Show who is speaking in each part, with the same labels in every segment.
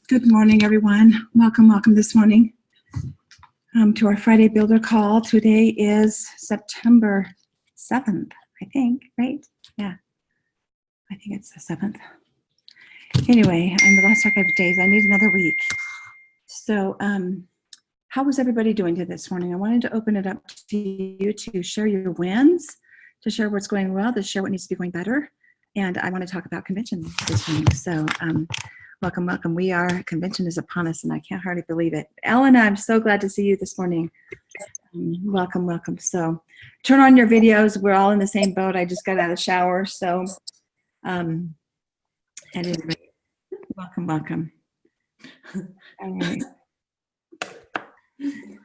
Speaker 1: Good morning, everyone. Welcome this morning to our Friday Builder Call. Today is September 7th, I think, right? Yeah, I think it's the 7th. Anyway, I'm lost track of days. I need another week. So how was everybody doing this morning? I wanted to open it up to you to share your wins, to share what's going well, to share what needs to be going better. And I want to talk about convention this morning. So welcome. Convention is upon us, and I can't hardly believe it. Ellen, I'm so glad to see you this morning. Welcome. So turn on your videos. We're all in the same boat. I just got out of the shower. So anyway, welcome. All right.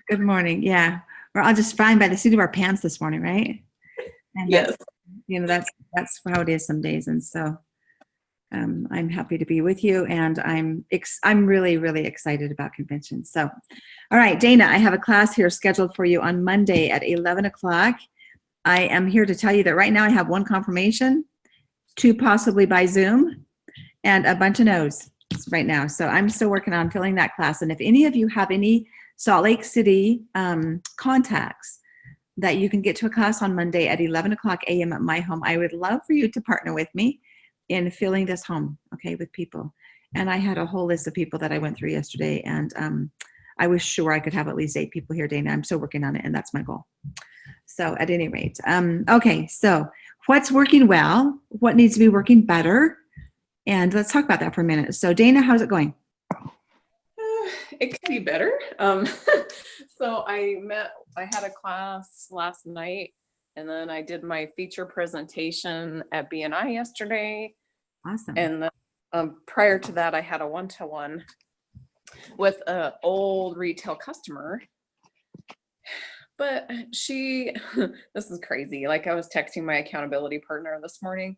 Speaker 1: Good morning. Yeah, we're all just fine by the seat of our pants this morning, right? And
Speaker 2: yes.
Speaker 1: That's how it is some days. And so I'm happy to be with you, and I'm really, really excited about convention. So, all right, Dana, I have a class here scheduled for you on Monday at 11 o'clock. I am here to tell you that right now I have 1 confirmation, 2 possibly by Zoom, and a bunch of no's right now. So I'm still working on filling that class. And if any of you have any Salt Lake City contacts that you can get to a class on Monday at 11 o'clock a.m. at my home, I would love for you to partner with me in filling this home, okay, with people. And I had a whole list of people that I went through yesterday, and I was sure I could have at least 8 people here, Dana. I'm still working on it, and that's my goal. So at any rate, okay, so what's working well? What needs to be working better? And let's talk about that for a minute. So Dana, how's it going?
Speaker 2: It could be better. So I had a class last night, and then I did my feature presentation at BNI yesterday.
Speaker 1: Awesome.
Speaker 2: And then prior to that, I had a one-to-one with an old retail customer. But this is crazy. Like, I was texting my accountability partner this morning,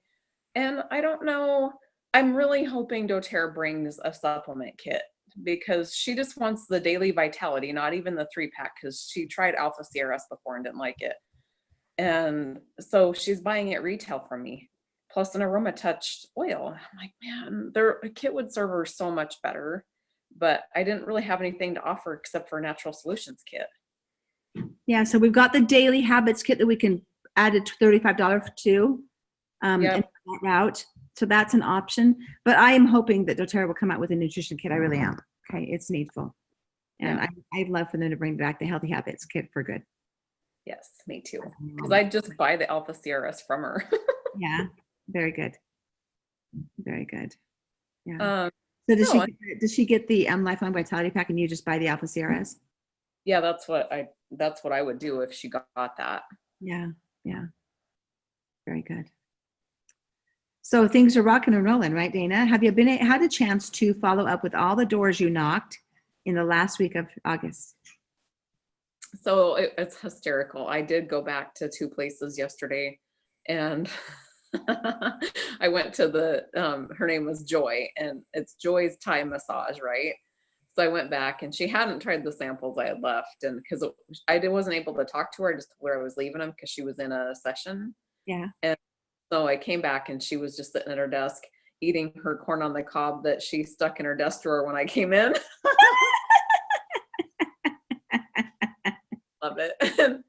Speaker 2: and I don't know, I'm really hoping doTERRA brings a supplement kit, because she just wants the daily vitality, not even the 3-pack, because she tried Alpha CRS before and didn't like it. And so she's buying it retail from me, plus an Aroma Touch oil. I'm like, man, their kit would serve her so much better. but I didn't really have anything to offer except for a natural solutions kit.
Speaker 1: Yeah, so we've got the daily habits kit that we can add a $35 to
Speaker 2: Yep.
Speaker 1: in that route. So that's an option. But I am hoping that doTERRA will come out with a nutrition kit. I really am. Okay, it's needful. And
Speaker 2: Yeah.
Speaker 1: I'd love for them to bring back the healthy habits kit for good.
Speaker 2: Yes, me too. Because I just buy the Alpha CRS from her.
Speaker 1: Yeah, very good. Very good. Yeah.
Speaker 2: Um,
Speaker 1: So
Speaker 2: no,
Speaker 1: does she get the Lifelong Vitality Pack and you just buy the Alpha CRS?
Speaker 2: yeah, that's what I would do if she got that.
Speaker 1: Yeah, yeah. Very good. So things are rocking and rolling, right, Dana? Have you had a chance to follow up with all the doors you knocked in the last week of August?
Speaker 2: So it's hysterical. I did go back to 2 places yesterday, and I went to the her name was Joy, and it's Joy's Thai massage, right? So I went back, and she hadn't tried the samples I had left, and because I wasn't able to talk to her, I just told her I was leaving them because she was in a session.
Speaker 1: Yeah.
Speaker 2: So I came back, and she was just sitting at her desk eating her corn on the cob that she stuck in her desk drawer when I came in. Love it. And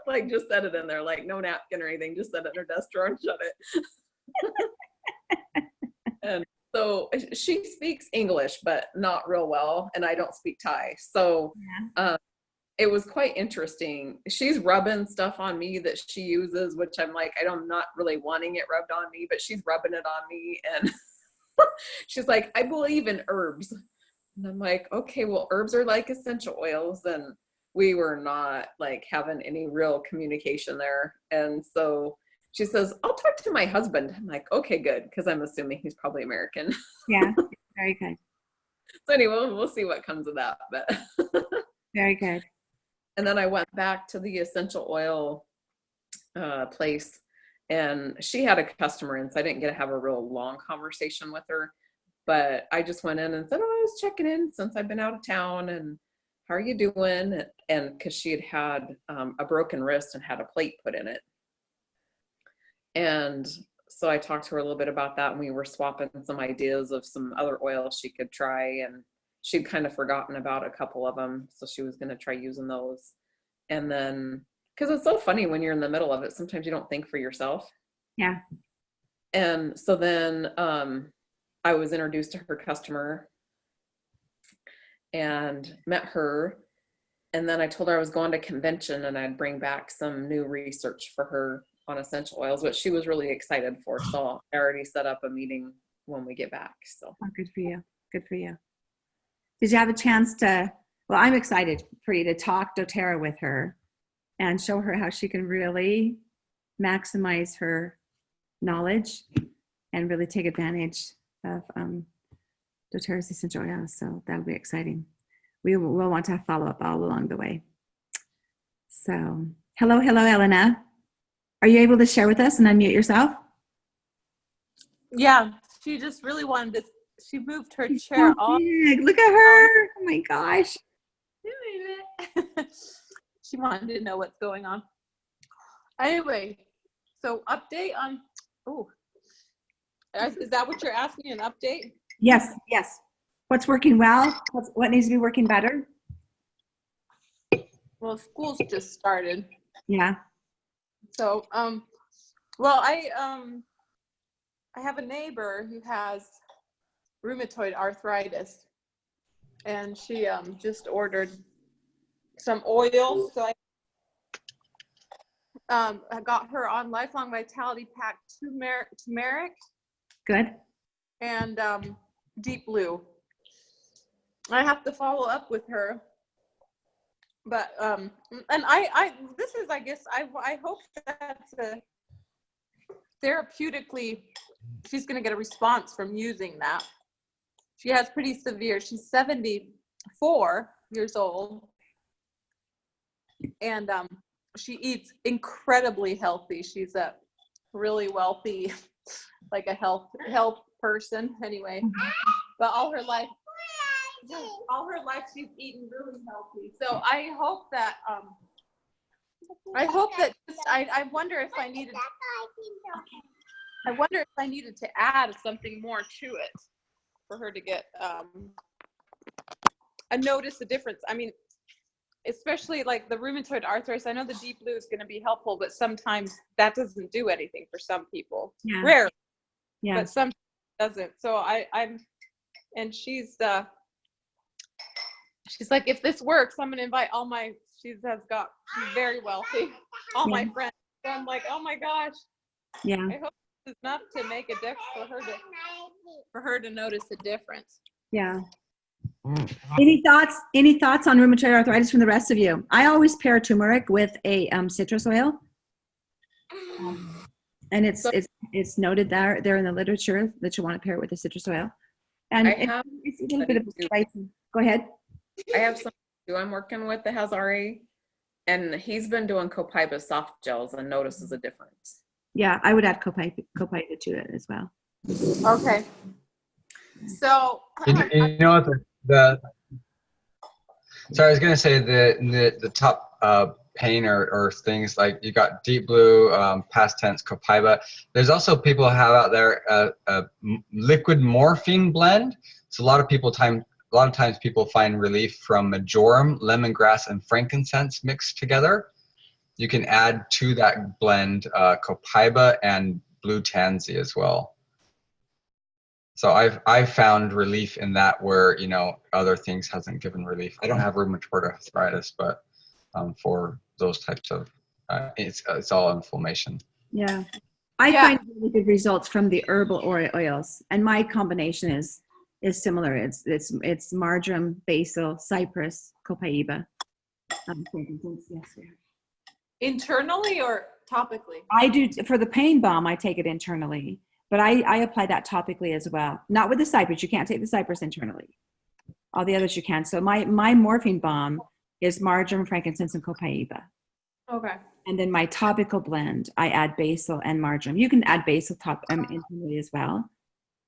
Speaker 2: like just set it in there, like no napkin or anything, just set it in her desk drawer and shut it. And so she speaks English, but not real well, and I don't speak Thai. So it was quite interesting. She's rubbing stuff on me that she uses, which I'm like, I'm not really wanting it rubbed on me, but she's rubbing it on me. And she's like, I believe in herbs. And I'm like, okay, well, herbs are like essential oils. And we were not like having any real communication there. And so she says, I'll talk to my husband. I'm like, okay, good. Because I'm assuming he's probably American.
Speaker 1: Yeah, very good.
Speaker 2: So anyway, we'll see what comes of that. But
Speaker 1: very good.
Speaker 2: And then I went back to the essential oil place, and she had a customer in, so I didn't get to have a real long conversation with her. But I just went in and said, I was checking in since I've been out of town, and how are you doing? And because she had a broken wrist and had a plate put in it. And so I talked to her a little bit about that, and we were swapping some ideas of some other oils she could try, and she'd kind of forgotten about a couple of them, so she was going to try using those. And then, because it's so funny when you're in the middle of it, sometimes you don't think for yourself.
Speaker 1: Yeah.
Speaker 2: And so then I was introduced to her customer and met her. And then I told her I was going to convention and I'd bring back some new research for her on essential oils, which she was really excited for. So I already set up a meeting when we get back. So
Speaker 1: good for you. Good for you. Did you have a chance to, well, I'm excited for you to talk doTERRA with her and show her how she can really maximize her knowledge and really take advantage of doTERRA's essential oils. So that'll be exciting. We will want to have follow-up all along the way. So hello, Elena. Are you able to share with us and unmute yourself?
Speaker 3: Yeah, she just really wanted to, she moved her chair off.
Speaker 1: Look at her. Oh my gosh.
Speaker 3: She wanted to know what's going on. Anyway, so update on, is that what you're asking, an update?
Speaker 1: Yes. What's working well? What needs to be working better?
Speaker 3: Well, school's just started.
Speaker 1: Yeah.
Speaker 3: So, well, I have a neighbor who has rheumatoid arthritis, and she just ordered some oil. So I got her on Lifelong Vitality Pack turmeric.
Speaker 1: Good.
Speaker 3: And Deep Blue. I have to follow up with her, but and this is, I guess, I hope that's therapeutically she's going to get a response from using that. She has pretty severe, she's 74 years old, and she eats incredibly healthy. She's a really wealthy, like a health person anyway, but all her life she's eaten really healthy. So I hope that I wonder if I needed to add something more to it for her to get notice a difference. I mean, especially like the rheumatoid arthritis, I know the Deep Blue is going to be helpful, but sometimes that doesn't do anything for some people.
Speaker 1: Yeah.
Speaker 3: Rarely,
Speaker 1: Yeah.
Speaker 3: but sometimes it doesn't. So and she's like, if this works, I'm going to invite all my, she's very wealthy, all my friends. So I'm like, oh my gosh.
Speaker 1: Yeah.
Speaker 3: I hope this is enough to make a difference for her to notice a difference.
Speaker 1: Yeah. Any thoughts on rheumatoid arthritis from the rest of you? I always pair turmeric with a citrus oil. And it's noted there in the literature that you want to pair it with a citrus oil. And it's a little bit of a spicy. Go ahead.
Speaker 2: I have some who I'm working with that has RA, and he's been doing Copaiba soft gels and notices a difference.
Speaker 1: Yeah, I would add Copaiba to it as well.
Speaker 3: Okay. So
Speaker 4: you know what so I was gonna say the top pain or things like you got Deep Blue, past tense Copaiba. There's also people have out there a liquid morphine blend. So a lot of times people find relief from majoram, lemongrass, and frankincense mixed together. You can add to that blend Copaiba and blue tansy as well. So I've found relief in that where, you know, other things hasn't given relief. I don't have rheumatoid arthritis, but for those types of, it's all inflammation.
Speaker 1: Yeah. I find really good results from the herbal oils, and my combination is similar. It's marjoram, basil, cypress, Copaiba.
Speaker 3: internally or topically?
Speaker 1: I do for the pain balm. I take it internally, but I apply that topically as well. Not with the cypress. You can't take the cypress internally. All the others you can. So my morphine balm is marjoram, frankincense, and Copaiba.
Speaker 3: Okay.
Speaker 1: And then my topical blend, I add basil and marjoram. You can add basil internally as well.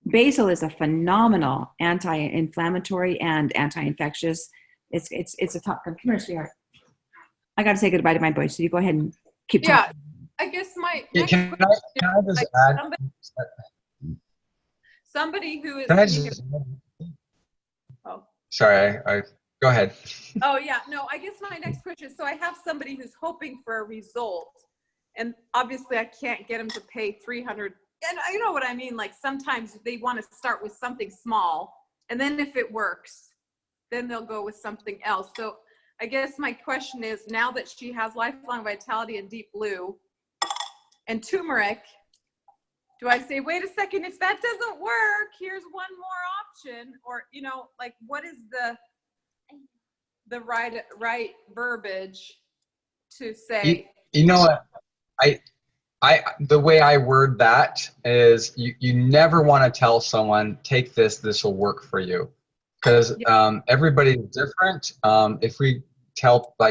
Speaker 1: Basil is a phenomenal anti-inflammatory and anti-infectious. It's a top. Come here, sweetheart. I got to say goodbye to my boy, so you go ahead and keep talking.
Speaker 3: I guess my
Speaker 4: Can I just add?
Speaker 3: Somebody who is.
Speaker 4: Can I just?
Speaker 3: Oh.
Speaker 4: Sorry, I go ahead.
Speaker 3: Oh yeah, no, I guess my next question is, so I have somebody who's hoping for a result, and obviously I can't get them to pay $300, and you know what I mean, like sometimes they want to start with something small, and then if it works, then they'll go with something else. So I guess my question is, now that she has Lifelong Vitality and Deep Blue and turmeric, do I say, wait a second, if that doesn't work, here's one more option? Or, you know, like what is the right verbiage to say?
Speaker 4: You know what? The way I word that is you never want to tell someone, take this will work for you. Because everybody's different. If we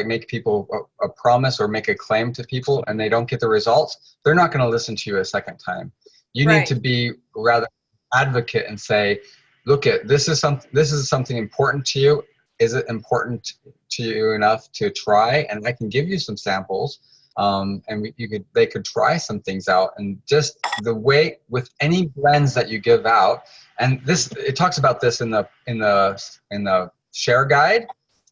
Speaker 4: make people a promise or make a claim to people and they don't get the results, they're not going to listen to you a second time. You need to be rather advocate and say, look, this is something important to you. Is it important to you enough to try? And I can give you some samples, and they could try some things out. And just the way with any blends that you give out, and it talks about this in the share guide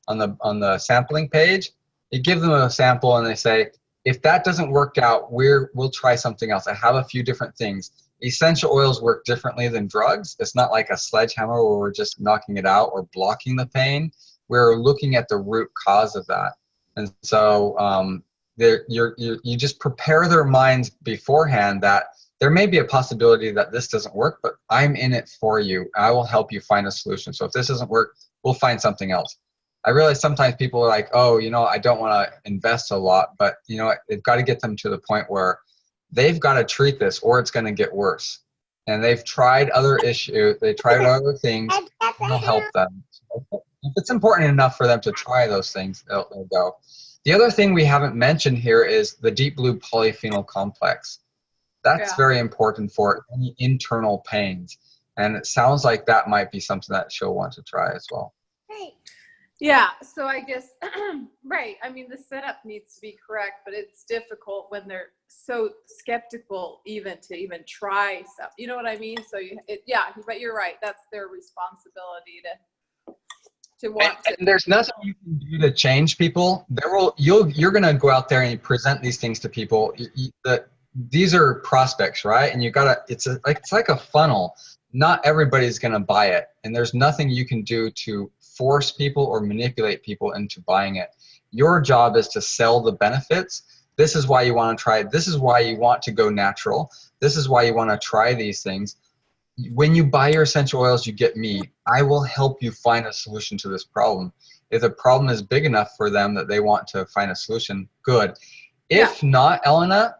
Speaker 4: on the sampling page. You give them a sample and they say, if that doesn't work out, we'll try something else. I have a few different things. Essential oils work differently than drugs. It's not like a sledgehammer where we're just knocking it out or blocking the pain. We're looking at the root cause of that. And so you just prepare their minds beforehand that there may be a possibility that this doesn't work, but I'm in it for you. I will help you find a solution. So if this doesn't work, we'll find something else. I realize sometimes people are like, oh, you know, I don't want to invest a lot, but you know, they've got to get them to the point where they've got to treat this or it's going to get worse. And they've tried other issues, they tried other things, it'll help them. If it's important enough for them to try those things, they'll go. The other thing we haven't mentioned here is the Deep Blue polyphenol complex. That's very important for any internal pains. And it sounds like that might be something that she'll want to try as well.
Speaker 3: Yeah, so I guess, right. I mean, the setup needs to be correct, but it's difficult when they're so skeptical even to try stuff. You know what I mean? So but you're right. That's their responsibility to want to.
Speaker 4: And there's nothing you can do to change people. You're going to go out there and you present these things to people. These are prospects, right? And you gotta, it's like a funnel. Not everybody's going to buy it. And there's nothing you can do to force people or manipulate people into buying it. Your job is to sell the benefits. This is why you want to try it. This is why you want to go natural. This is why you want to try these things. When you buy your essential oils, you get me. I will help you find a solution to this problem. If the problem is big enough for them that they want to find a solution, good. If not, Elena,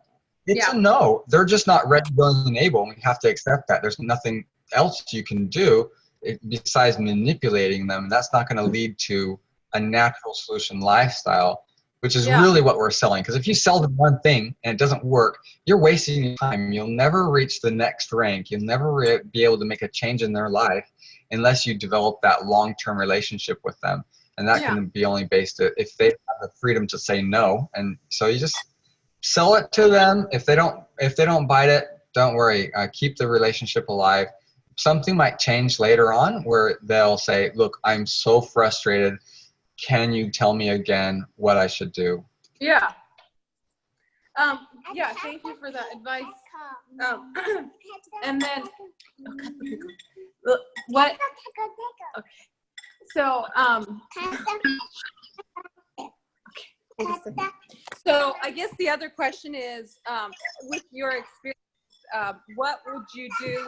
Speaker 4: it's a no. They're just not ready, willing, and able. And we have to accept that. There's nothing else you can do besides manipulating them. And that's not going to lead to a natural solution lifestyle, which is really what we're selling. Because if you sell them one thing and it doesn't work, you're wasting your time. You'll never reach the next rank. You'll never be able to make a change in their life unless you develop that long-term relationship with them. And that can be only based if they have the freedom to say no. And so you just sell it to them. If they don't bite it, don't worry. Keep the relationship alive. Something might change later on where they'll say, look, I'm so frustrated. Can you tell me again what I should do?
Speaker 3: Yeah. Yeah, thank you for that advice. And then, what? Okay. So, so I guess the other question is, with your experience, what would you do?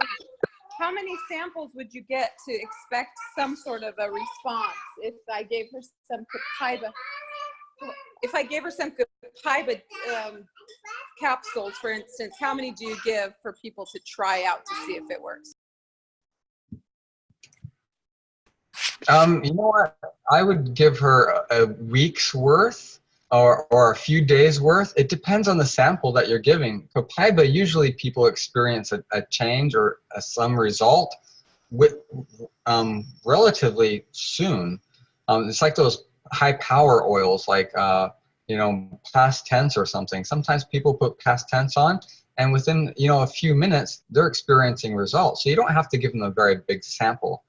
Speaker 3: How many samples would you get to expect some sort of a response if I gave her some Copaiba? If I gave her some Copaiba capsules, for instance, how many do you give for people to try out to see if it works?
Speaker 4: You know what? I would give her a week's worth or a few days worth. It depends on the sample that you're giving. Copaiba, usually people experience a change or some result with relatively soon. It's like those high power oils, like past tense or something. Sometimes people put past tense on, and within a few minutes they're experiencing results. So you don't have to give them a very big sample.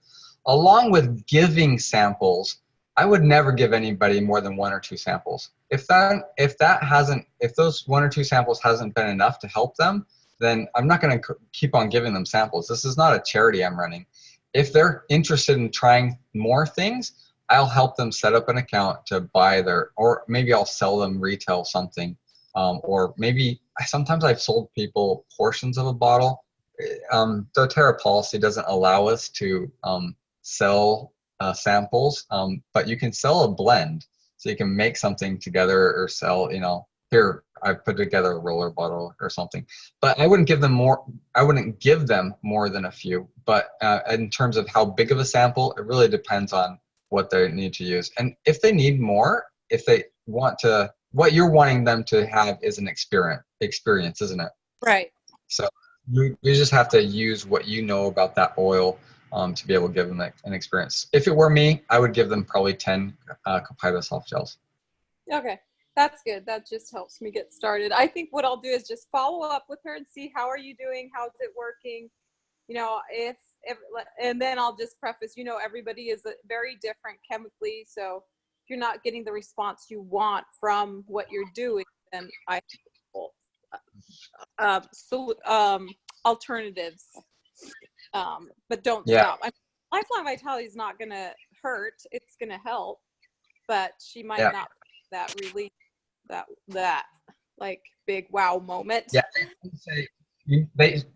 Speaker 4: Along with giving samples, I would never give anybody more than 1 or 2 samples. If those 1 or 2 samples hasn't been enough to help them, then I'm not going to keep on giving them samples. This is not a charity I'm running. If they're interested in trying more things, I'll help them set up an account to buy or maybe I'll sell them retail something. Or maybe sometimes I've sold people portions of a bottle. doTERRA policy doesn't allow us to sell samples, but you can sell a blend. So you can make something together or sell, here I put together a roller bottle or something. But I wouldn't give them more. I wouldn't give them more than a few. But in terms of how big of a sample, it really depends on what they need to use. And if they need more, if they want to, what you're wanting them to have is an experience, isn't it?
Speaker 3: Right.
Speaker 4: So you just have to use what you know about that oil to be able to give them an experience. If it were me, I would give them probably 10 Copaiba soft gels.
Speaker 3: Okay, that's good. That just helps me get started. I think what I'll do is just follow up with her and see how are you doing, how's it working, if and then I'll just preface, everybody is very different chemically, so if you're not getting the response you want from what you're doing, then I alternatives, but don't stop. Lifelong Vitality is not going to hurt; it's going to help, but she might not that relief, that like big wow moment.
Speaker 4: Yeah,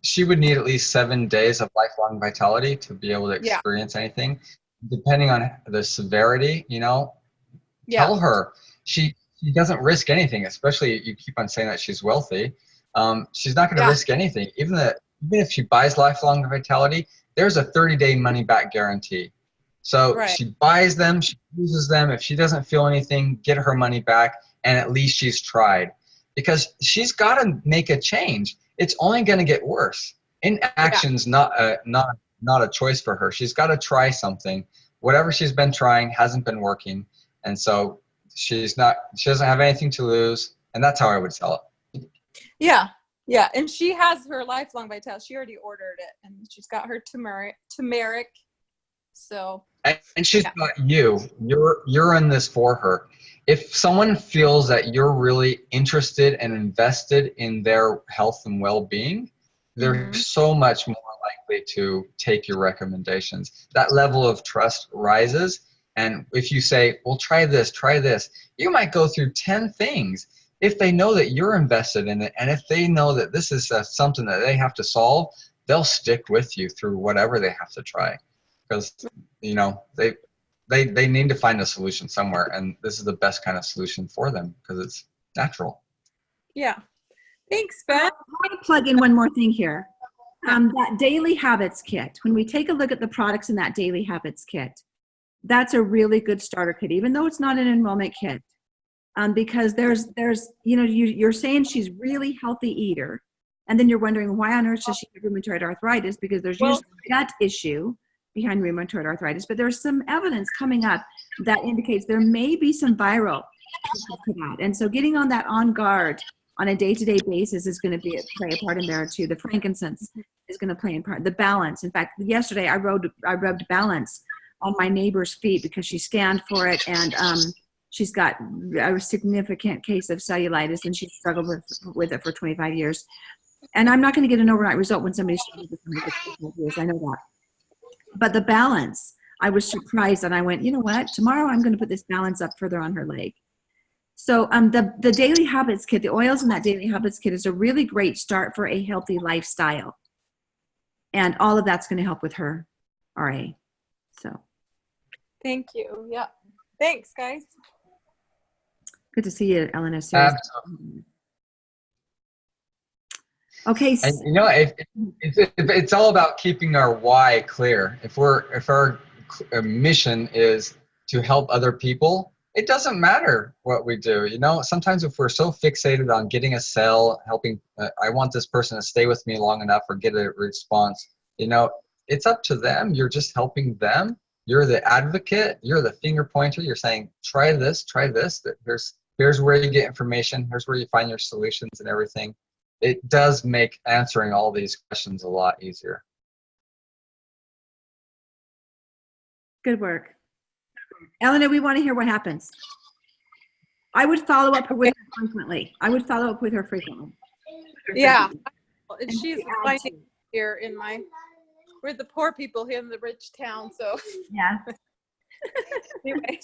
Speaker 4: she would need at least 7 days of Lifelong Vitality to be able to experience anything, depending on the severity. Tell her she doesn't risk anything, especially you keep on saying that she's wealthy. She's not going to risk anything. Even if she buys Lifelong Vitality, there's a 30-day money-back guarantee. So she buys them, she uses them. If she doesn't feel anything, get her money back, and at least she's tried. Because she's got to make a change. It's only going to get worse. Inaction's not a choice for her. She's got to try something. Whatever she's been trying hasn't been working, and so she doesn't have anything to lose, and that's how I would sell it.
Speaker 3: Yeah, and she has her Lifelong Vitality. She already ordered it, and she's got her turmeric. So
Speaker 4: And she's
Speaker 3: Yeah.
Speaker 4: got you. You're in this for her. If someone feels that you're really interested and invested in their health and well-being, they're
Speaker 3: Mhm.
Speaker 4: so much more likely to take your recommendations. That level of trust rises. And if you say, well, try this, you might go through 10 things. If they know that you're invested in it, and if they know that this is something that they have to solve, they'll stick with you through whatever they have to try. Because, you know, they need to find a solution somewhere, and this is the best kind of solution for them because it's natural.
Speaker 3: Yeah. Thanks, Ben.
Speaker 1: I want to plug in one more thing here. That Daily Habits Kit, when we take a look at the products in that Daily Habits Kit, that's a really good starter kit, even though it's not an enrollment kit. Because there's you know, you're saying she's really healthy eater, and then you're wondering why on earth does she have rheumatoid arthritis? Because there's
Speaker 3: Well-
Speaker 1: usually a gut issue behind rheumatoid arthritis, but there's some evidence coming up that indicates there may be some viral to that. And so getting on that on guard on a day-to-day basis is going to play a part in there too. The frankincense is going to play a part. The balance. In fact, yesterday I rubbed balance on my neighbor's feet because she scanned for it, and she's got a significant case of cellulitis, and she's struggled with it for 25 years. And I'm not going to get an overnight result when somebody's struggled with something for 25 years. I know that. But the balance, I was surprised, and I went, you know what? Tomorrow I'm going to put this balance up further on her leg. So the Daily Habits Kit, the oils in that Daily Habits Kit is a really great start for a healthy lifestyle. And all of that's going to help with her RA. So
Speaker 3: Thank you. Yeah. Thanks, guys.
Speaker 1: good to see you, Elena.
Speaker 4: Absolutely.
Speaker 1: Okay.
Speaker 4: And you know, it's all about keeping our why clear. If our mission is to help other people, it doesn't matter what we do. You know, sometimes if we're so fixated on getting a sale, helping, I want this person to stay with me long enough or get a response. You know, it's up to them. You're just helping them. You're the advocate. You're the finger pointer. You're saying, try this, try this. Here's where you get information. Here's where you find your solutions and everything. It does make answering all these questions a lot easier.
Speaker 1: Good work. Elena, we want to hear what happens. I would follow up with her frequently.
Speaker 3: Yeah. And
Speaker 1: And
Speaker 3: she's
Speaker 1: to add
Speaker 3: my
Speaker 1: to.
Speaker 3: here we're the poor people here in the rich town. So
Speaker 1: Yeah.
Speaker 3: anyway,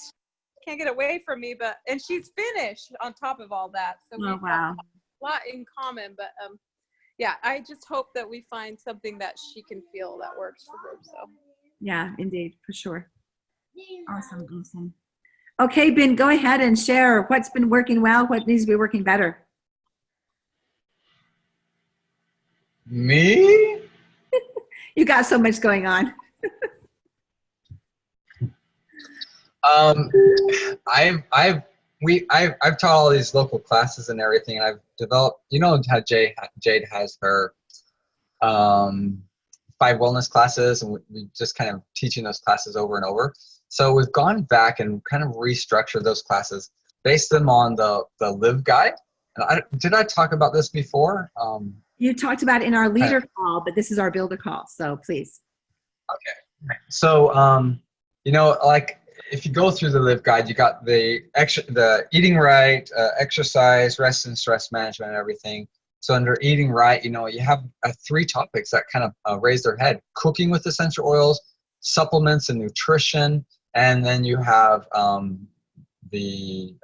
Speaker 3: can't get away from me, and she's Finnish on top of all that. So
Speaker 1: Oh, wow.
Speaker 3: a lot in common, but yeah, I just hope that we find something that she can feel that works for her. So
Speaker 1: Yeah, indeed, for sure. Awesome. Okay, Ben, go ahead and share what's been working well, what needs to be working better.
Speaker 4: Me?
Speaker 1: You got so much going on.
Speaker 4: I've taught all these local classes and everything, and I've developed, you know how Jade has her 5 wellness classes, and we just kind of teaching those classes over and over. So we've gone back and kind of restructured those classes, based them on the Live Guide. And did I talk about this before?
Speaker 1: You talked about it in our leader call, but this is our builder call, so please.
Speaker 4: Okay. So, you know, like if you go through the Live Guide, you got the eating right, exercise, rest and stress management, and everything. So under eating right, you know, you have 3 topics that kind of raise their head: cooking with essential oils, supplements and nutrition, and then you have the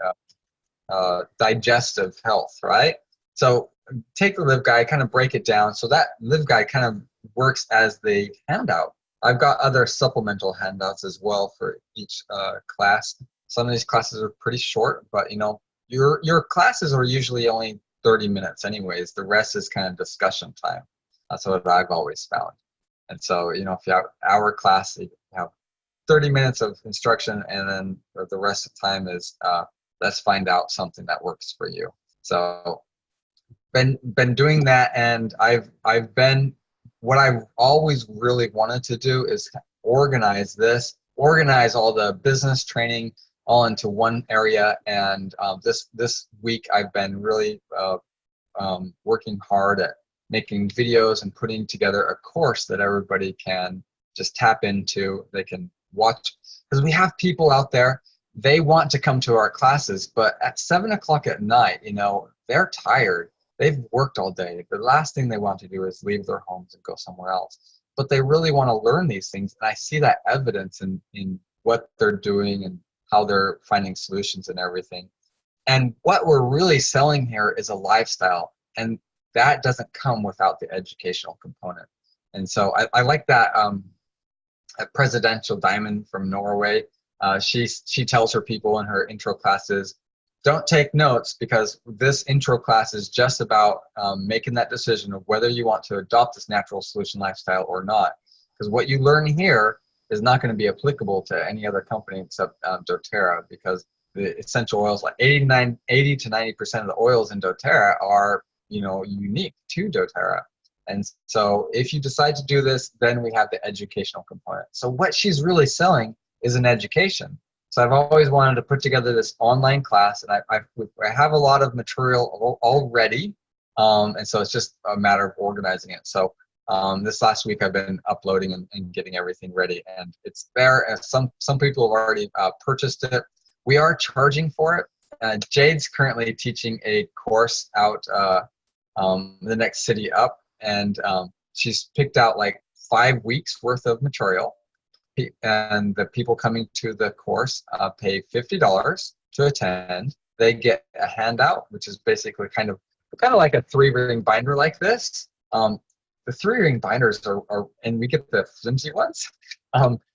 Speaker 4: digestive health, right? So take the Live Guide, kind of break it down. So that Live Guide kind of works as the handout. I've got other supplemental handouts as well for each class. Some of these classes are pretty short, but you know, your classes are usually only 30 minutes anyways. The rest is kind of discussion time. That's what I've always found. And so, you know, if you have an hour class, you have 30 minutes of instruction, and then the rest of the time is let's find out something that works for you. So been doing that, and I've been, what I've always really wanted to do is organize all the business training all into one area. And this week I've been really working hard at making videos and putting together a course that everybody can just tap into. They can watch, because we have people out there, they want to come to our classes, but at 7 o'clock at night, you know, they're tired. They've worked all day. The last thing they want to do is leave their homes and go somewhere else. But they really want to learn these things. And I see that evidence in what they're doing and how they're finding solutions and everything. And what we're really selling here is a lifestyle. And that doesn't come without the educational component. And so I like that Presidential Diamond from Norway. She tells her people in her intro classes, don't take notes, because this intro class is just about making that decision of whether you want to adopt this natural solution lifestyle or not. Because what you learn here is not going to be applicable to any other company except doTERRA, because the essential oils, like 80 to 90% of the oils in doTERRA are, you know, unique to doTERRA. And so if you decide to do this, then we have the educational component. So what she's really selling is an education. So I've always wanted to put together this online class, and I have a lot of material already, and so it's just a matter of organizing it. So this last week I've been uploading and getting everything ready, and it's there. Some people have already purchased it. We are charging for it. Jade's currently teaching a course out the next city up, and she's picked out like 5 weeks worth of material. And the people coming to the course pay $50 to attend. They get a handout, which is basically kind of like a 3-ring binder like this. The 3-ring binders are, and we get the flimsy ones.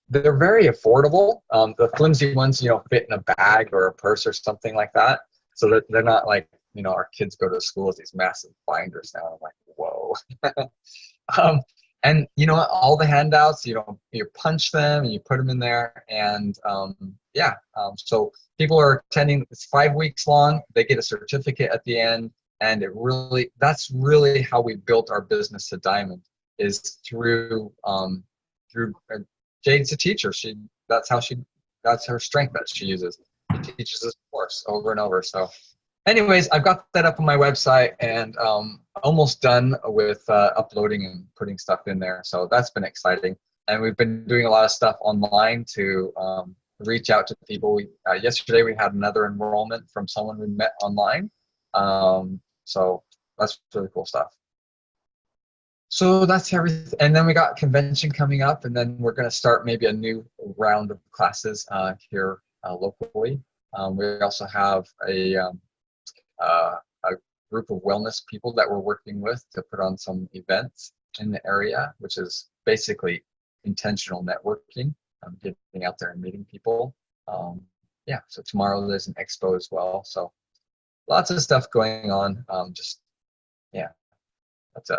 Speaker 4: They're very affordable. The flimsy ones, you know, fit in a bag or a purse or something like that. So they're not like, you know, our kids go to school with these massive binders now. I'm like, whoa. And you know, all the handouts, you know, you punch them and you put them in there, and so people are attending. It's 5 weeks long. They get a certificate at the end, and that's really how we built our business to Diamond, is through Jade's a teacher. That's her strength that she uses. She teaches this course over and over. So anyways, I've got that up on my website, and almost done with uploading and putting stuff in there. So that's been exciting. And we've been doing a lot of stuff online to reach out to people. Yesterday we had another enrollment from someone we met online. So that's really cool stuff. So that's everything. And then we got convention coming up, and then we're going to start maybe a new round of classes here locally. We also have a group of wellness people that we're working with to put on some events in the area, which is basically intentional networking, getting out there and meeting people. So tomorrow there's an expo as well. So lots of stuff going on. That's it.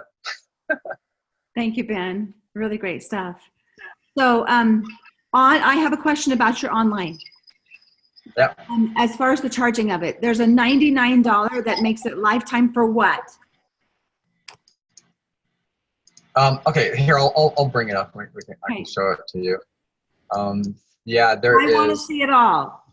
Speaker 1: Thank you, Ben. Really great stuff. So I have a question about your online.
Speaker 4: Yeah.
Speaker 1: As far as the charging of it, there's a $99 that makes it lifetime for what?
Speaker 4: Okay, here I'll bring it up. I can show it to you. There is.
Speaker 1: I want to see it all.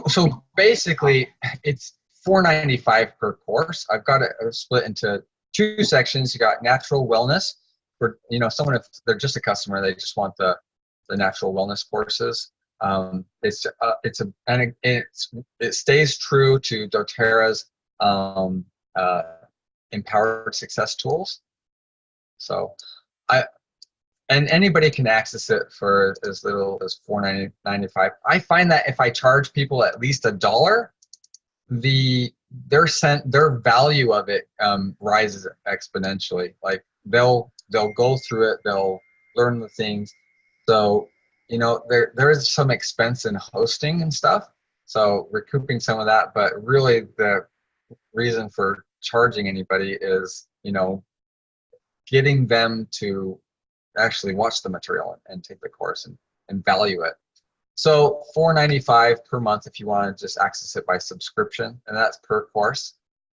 Speaker 4: So basically, it's $4.95 per course. I've got it split into 2 sections. You got natural wellness for, you know, someone, if they're just a customer, they just want the natural wellness courses. It stays true to doTERRA's empowered success tools. So and anybody can access it for as little as $4.95. I find that if I charge people at least $1, their value of it rises exponentially. Like they'll go through it, they'll learn the things. So, you know, there is some expense in hosting and stuff, so recouping some of that, but really the reason for charging anybody is, you know, getting them to actually watch the material and take the course and value it. So $4.95 per month if you want to just access it by subscription, and that's per course,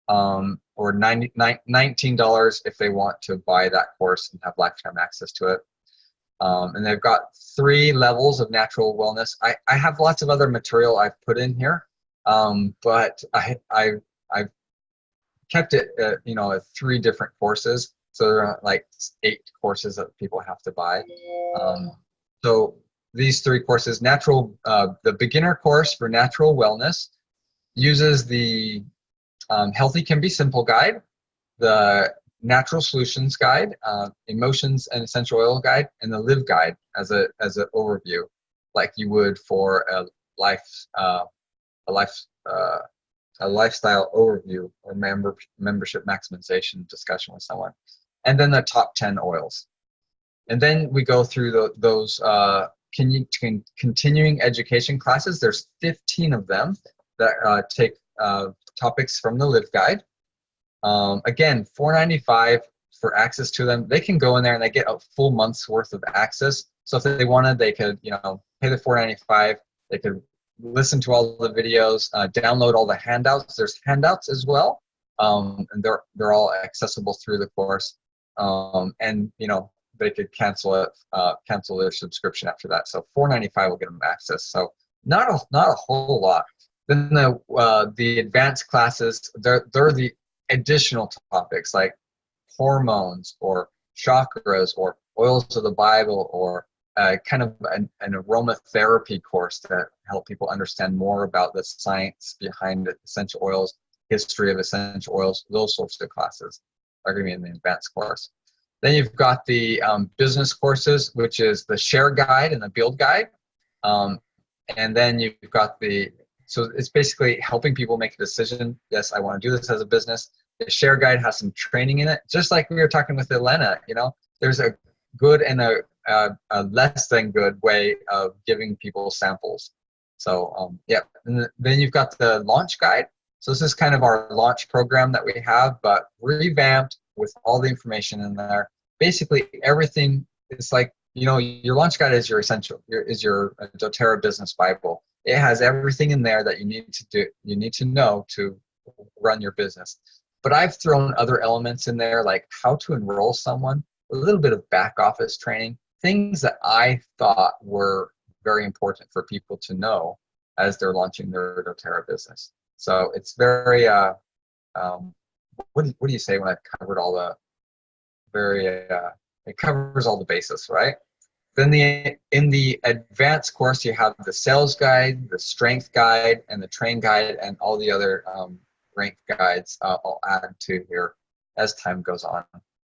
Speaker 4: or $19 if they want to buy that course and have lifetime access to it. And they've got 3 levels of natural wellness. I have lots of other material I've put in here, but I've kept it at 3 different courses. So there are like 8 courses that people have to buy. So these 3 courses. The beginner course for natural wellness uses the Healthy Can Be Simple guide, the Natural Solutions guide, Emotions and Essential Oil guide, and the Live guide as an overview, like you would for a lifestyle overview or membership maximization discussion with someone, and then the top 10 oils. And then we go through those continuing education classes. There's 15 of them that take topics from the Live guide. Again, $4.95 for access to them. They can go in there and they get a full month's worth of access. So if they wanted, they could, pay the $4.95. They could listen to all the videos, download all the handouts. There's handouts as well, and they're all accessible through the course. And they could cancel their subscription after that. So $4.95 will get them access. So not a whole lot. Then the advanced classes, they're the additional topics like hormones or chakras or oils of the Bible, or kind of an aromatherapy course to help people understand more about the science behind essential oils, history of essential oils. Those sorts of classes are going to be in the advanced course. Then you've got the business courses, which is the Share Guide and the Build Guide. And then you've got so it's basically helping people make a decision. Yes, I want to do this as a business. The Share Guide has some training in it, just like we were talking with Elena. There's a good and a less than good way of giving people samples. So and then you've got the Launch Guide. So this is kind of our launch program that we have, but revamped with all the information in there. Basically everything is like, your Launch Guide is your doTERRA Business Bible. It has everything in there that you need to know to run your business. But I've thrown other elements in there, like how to enroll someone, a little bit of back office training, things that I thought were very important for people to know as they're launching their doTERRA business. So it's very, what do you say when I've covered all the it covers all the bases, right? Then in the advanced course, you have the sales guide, the strength guide, and the train guide, and all the other rank guides I'll add to here as time goes on.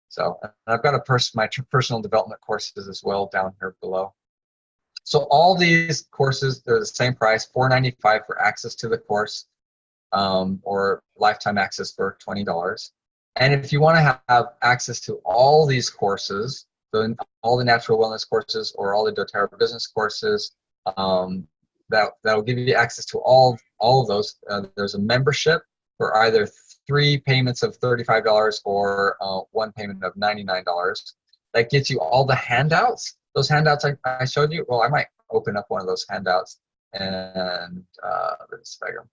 Speaker 4: So I've got my personal development courses as well down here below. So all these courses, they're the same price, $4.95 for access to the course, or lifetime access for $20. And if you want to have access to all these courses, all the natural wellness courses or all the doTERRA business courses, that'll give you access to all of those. There's a membership for either 3 payments of $35 or 1 payment of $99. That gets you all the handouts. Those handouts I showed you. Well, I might open up one of those handouts and let's see if I can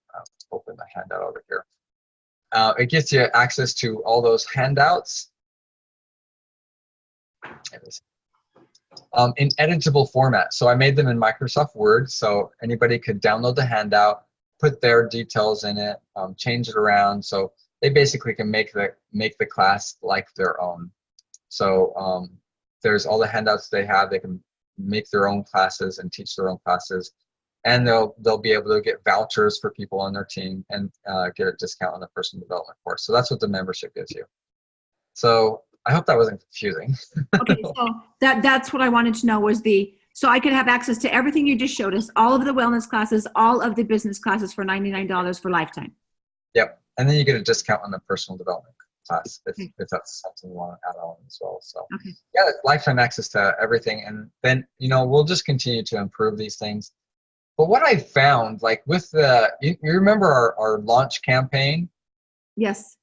Speaker 4: open the handout over here. It gets you access to all those handouts in editable format. So I made them in Microsoft Word, so anybody could download the handout, put their details in it, change it around. So they basically can make the class like their own. So there's all the handouts they have. They can make their own classes and teach their own classes, and they'll be able to get vouchers for people on their team and get a discount on the personal development course. So that's what the membership gives you. So I hope that wasn't confusing.
Speaker 1: Okay, so that's what I wanted to know was so I could have access to everything you just showed us, all of the wellness classes, all of the business classes for $99 for lifetime.
Speaker 4: Yep, and then you get a discount on the personal development class if that's something you want to add on as well. So yeah, lifetime access to everything, and then we'll just continue to improve these things. But what I found, like with you remember our launch campaign?
Speaker 1: Yes.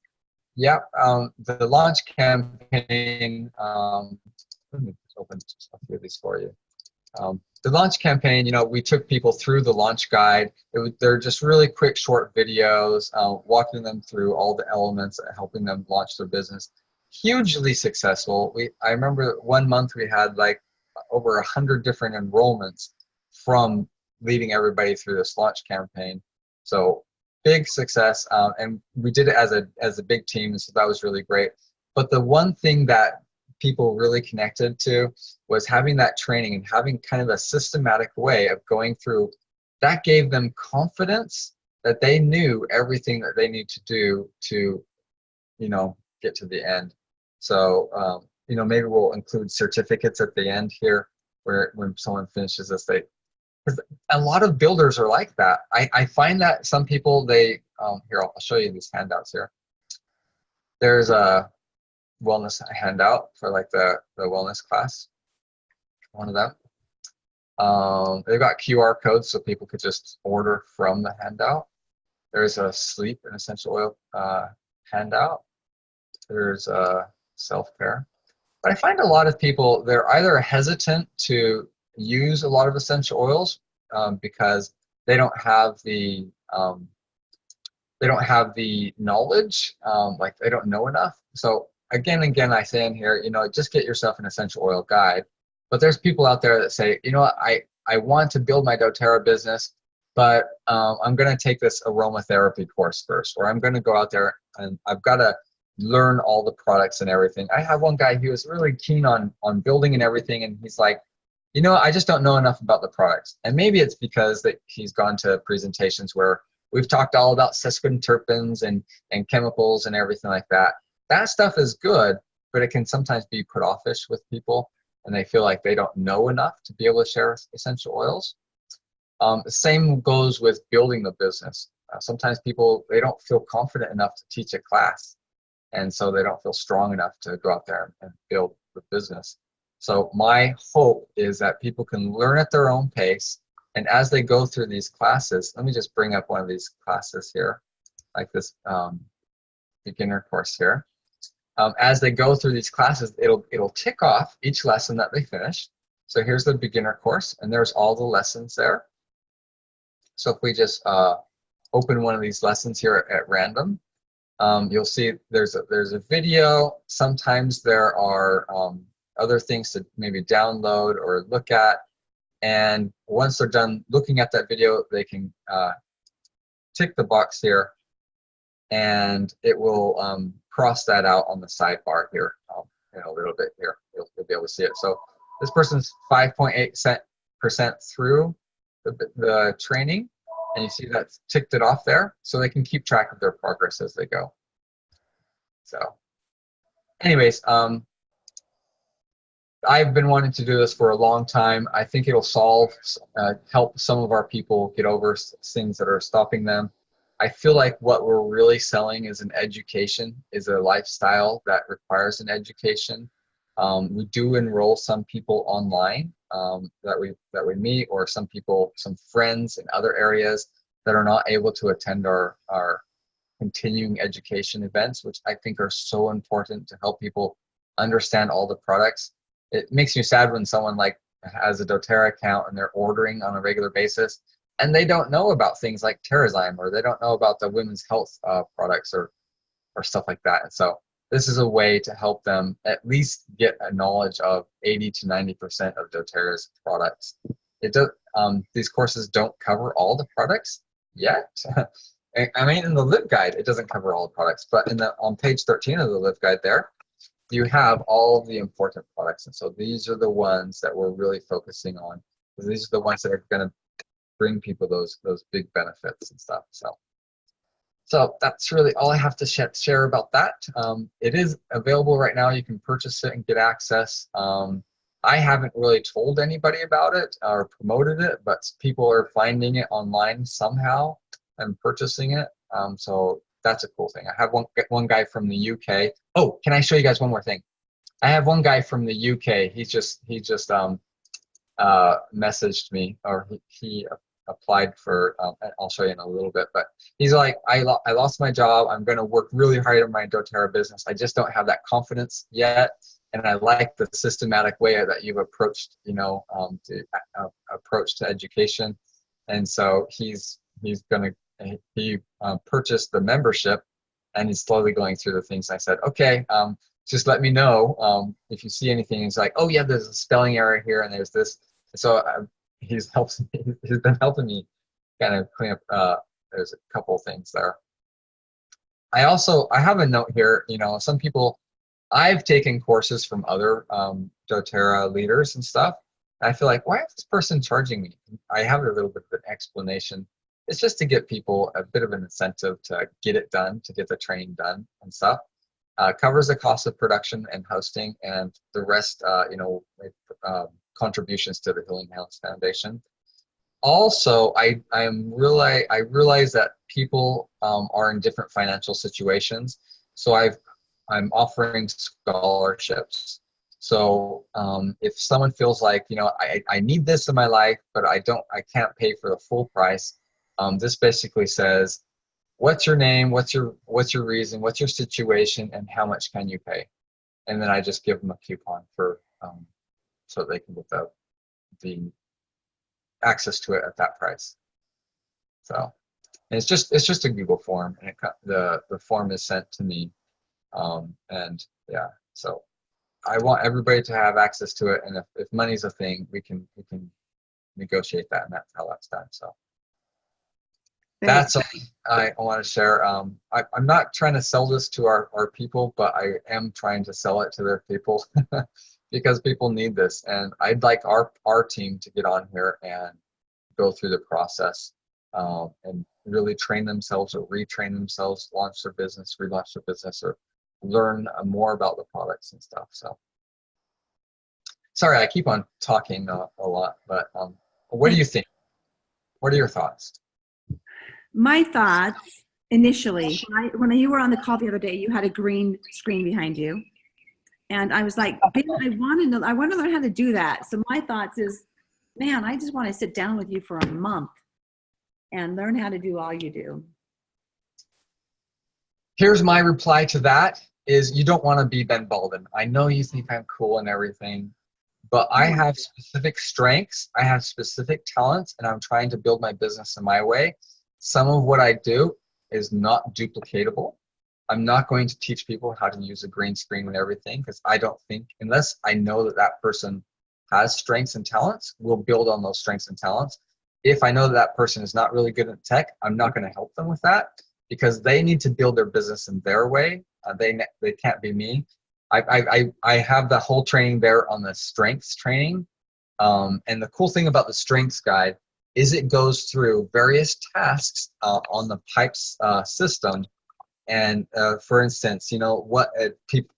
Speaker 4: Yep. The launch campaign. Let me just open a few of these for you. The launch campaign, we took people through the launch guide. They're just really quick, short videos, walking them through all the elements, helping them launch their business. Hugely successful. I remember 1 month we had like over 100 different enrollments from leading everybody through this launch campaign. So big success, and we did it as a big team, so that was really great. But the one thing that people really connected to was having that training and having kind of a systematic way of going through. That gave them confidence that they knew everything that they need to do to, get to the end. So, maybe we'll include certificates at the end here, where when someone finishes this, because a lot of builders are like that. I find that some people, here, I'll show you these handouts here. There's a wellness handout for like the wellness class, one of them. They've got QR codes so people could just order from the handout. There's a sleep and essential oil handout. There's self-care. But I find a lot of people, they're either hesitant to use a lot of essential oils because they don't have the knowledge, like they don't know enough. So again and again, I say in here, just get yourself an essential oil guide. But there's people out there that say, what, I want to build my doTERRA business, but I'm going to take this aromatherapy course first, or I'm going to go out there and I've got to learn all the products and everything. I have one guy, he was really keen on building and everything, and he's like, I just don't know enough about the products. And maybe it's because that he's gone to presentations where we've talked all about sesquiterpenes and chemicals and everything like that. That stuff is good, but it can sometimes be put offish with people, and they feel like they don't know enough to be able to share essential oils. The same goes with building the business. Sometimes people, they don't feel confident enough to teach a class, and so they don't feel strong enough to go out there and build the business. So my hope is that people can learn at their own pace, and as they go through these classes, let me just bring up one of these classes here, like this beginner course here. As they go through these classes, it'll tick off each lesson that they finish. So here's the beginner course, and there's all the lessons there. So if we just open one of these lessons here at random, you'll see there's a video. Sometimes there are other things to maybe download or look at. And once they're done looking at that video, they can tick the box here, and it will cross that out on the sidebar here in a little bit here. You'll be able to see it. So this person's 5.8% through the training, and you see that's ticked it off there, so they can keep track of their progress as they go. So anyways, I've been wanting to do this for a long time. I think it'll help some of our people get over things that are stopping them. I feel like what we're really selling is an education, is a lifestyle that requires an education. We do enroll some people online that we meet, or some friends in other areas that are not able to attend our continuing education events, which I think are so important to help people understand all the products. It makes me sad when someone has a doTERRA account and they're ordering on a regular basis, and they don't know about things like Terrazyme, or they don't know about the women's health products or stuff like that. And so this is a way to help them at least get a knowledge of 80 to 90% of doTERRA's products. These courses don't cover all the products yet. I mean, in the LiveGuide, it doesn't cover all the products, but on page 13 of the LiveGuide there, you have all of the important products. And so these are the ones that we're really focusing on, because these are the ones that are going to bring people those big benefits and stuff. So that's really all I have to share about that. It is available right now. You can purchase it and get access. I haven't really told anybody about it or promoted it, but people are finding it online somehow and purchasing it. So that's a cool thing. I have one guy from the UK. Oh, can I show you guys one more thing? I have one guy from the UK. He just messaged me, or he applied for, I'll show you in a little bit, but he's like, I lost my job. I'm going to work really hard on my doTERRA business. I just don't have that confidence yet. And I like the systematic way that you've approached, approach to education. And so he purchased the membership, and he's slowly going through the things. I said, okay, just let me know if you see anything. He's like, oh yeah, there's a spelling error here, and there's this. So he's been helping me kind of clean up. There's a couple things there. I have a note here. Some people I've taken courses from other doTERRA leaders and stuff. And I feel like, why is this person charging me? I have a little bit of an explanation. It's just to get people a bit of an incentive to get it done, to get the training done and stuff. Covers the cost of production and hosting, and the rest, contributions to the Healing Hands Foundation. Also, I realize that people are in different financial situations, so I'm offering scholarships. So if someone feels like, I need this in my life, but I can't pay for the full price, this basically says, what's your name, what's your reason, what's your situation, and how much can you pay? And then I just give them a coupon for so they can get the access to it at that price. So, and it's just a Google form, and the form is sent to me, and yeah. So I want everybody to have access to it, and if money's a thing, we can negotiate that, and that's how that's done. So that's all I want to share. I'm not trying to sell this to our people, but I am trying to sell it to their people because people need this, and I'd like our team to get on here and go through the process and really train themselves or retrain themselves, launch their business, relaunch their business, or learn more about the products and stuff. So sorry, I keep on talking a lot, but what do you think? What are your thoughts?
Speaker 1: My thoughts initially, when you were on the call the other day, you had a green screen behind you. And I was like, Ben, I want to learn how to do that. So my thoughts is, man, I just want to sit down with you for a month and learn how to do all you do.
Speaker 4: Here's my reply to that is, you don't want to be Ben Bolden. I know you think I'm cool and everything, but I have specific strengths. I have specific talents, and I'm trying to build my business in my way. Some of what I do is not duplicatable. I'm not going to teach people how to use a green screen and everything, because I don't think, unless I know that that person has strengths and talents, we'll build on those strengths and talents. If I know that that person is not really good at tech, I'm not going to help them with that, because they need to build their business in their way. They can't be me. I have the whole training there on the strengths training. And the cool thing about the strengths guide is it goes through various tasks on the pipes system. And for instance, what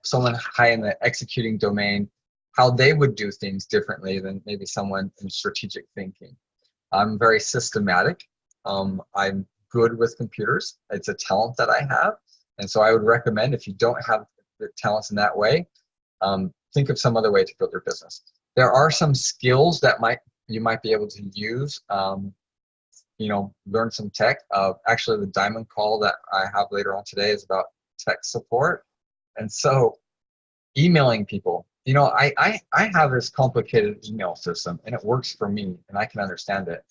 Speaker 4: someone high in the executing domain, how they would do things differently than maybe someone in strategic thinking. I'm very systematic. I'm good with computers. It's a talent that I have. And so I would recommend, if you don't have the talents in that way, think of some other way to build your business. There are some skills that you might be able to use, learn some tech. Actually, the diamond call that I have later on today is about tech support. And so emailing people, I have this complicated email system, and it works for me, and I can understand it.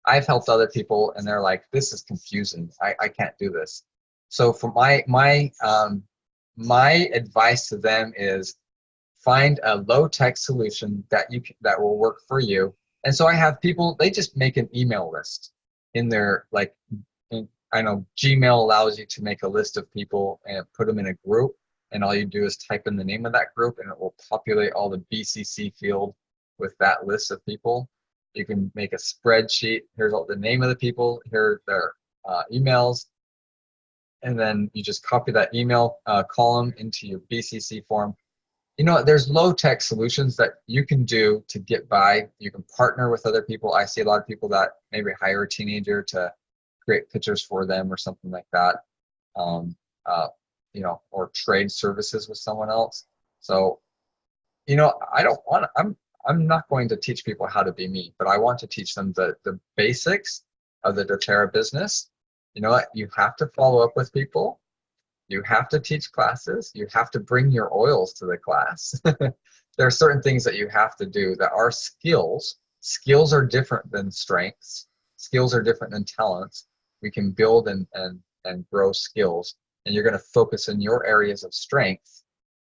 Speaker 4: I've helped other people, and they're like, this is confusing. I can't do this. So for my advice to them is, find a low-tech solution that will work for you. And so I have people, they just make an email list in their, I know Gmail allows you to make a list of people and put them in a group, and all you do is type in the name of that group, and it will populate all the BCC field with that list of people. You can make a spreadsheet. Here's all the name of the people, here are their emails, and then you just copy that email column into your BCC form. There's low-tech solutions that you can do to get by. You can partner with other people. I see a lot of people that maybe hire a teenager to create pictures for them or something like that, or trade services with someone else. So, I'm not going to teach people how to be me, but I want to teach them the basics of the doTERRA business. You know what? You have to follow up with people. You have to teach classes. You have to bring your oils to the class. There are certain things that you have to do that are skills. Skills are different than strengths. Skills are different than talents. We can build and grow skills, and you're going to focus in your areas of strength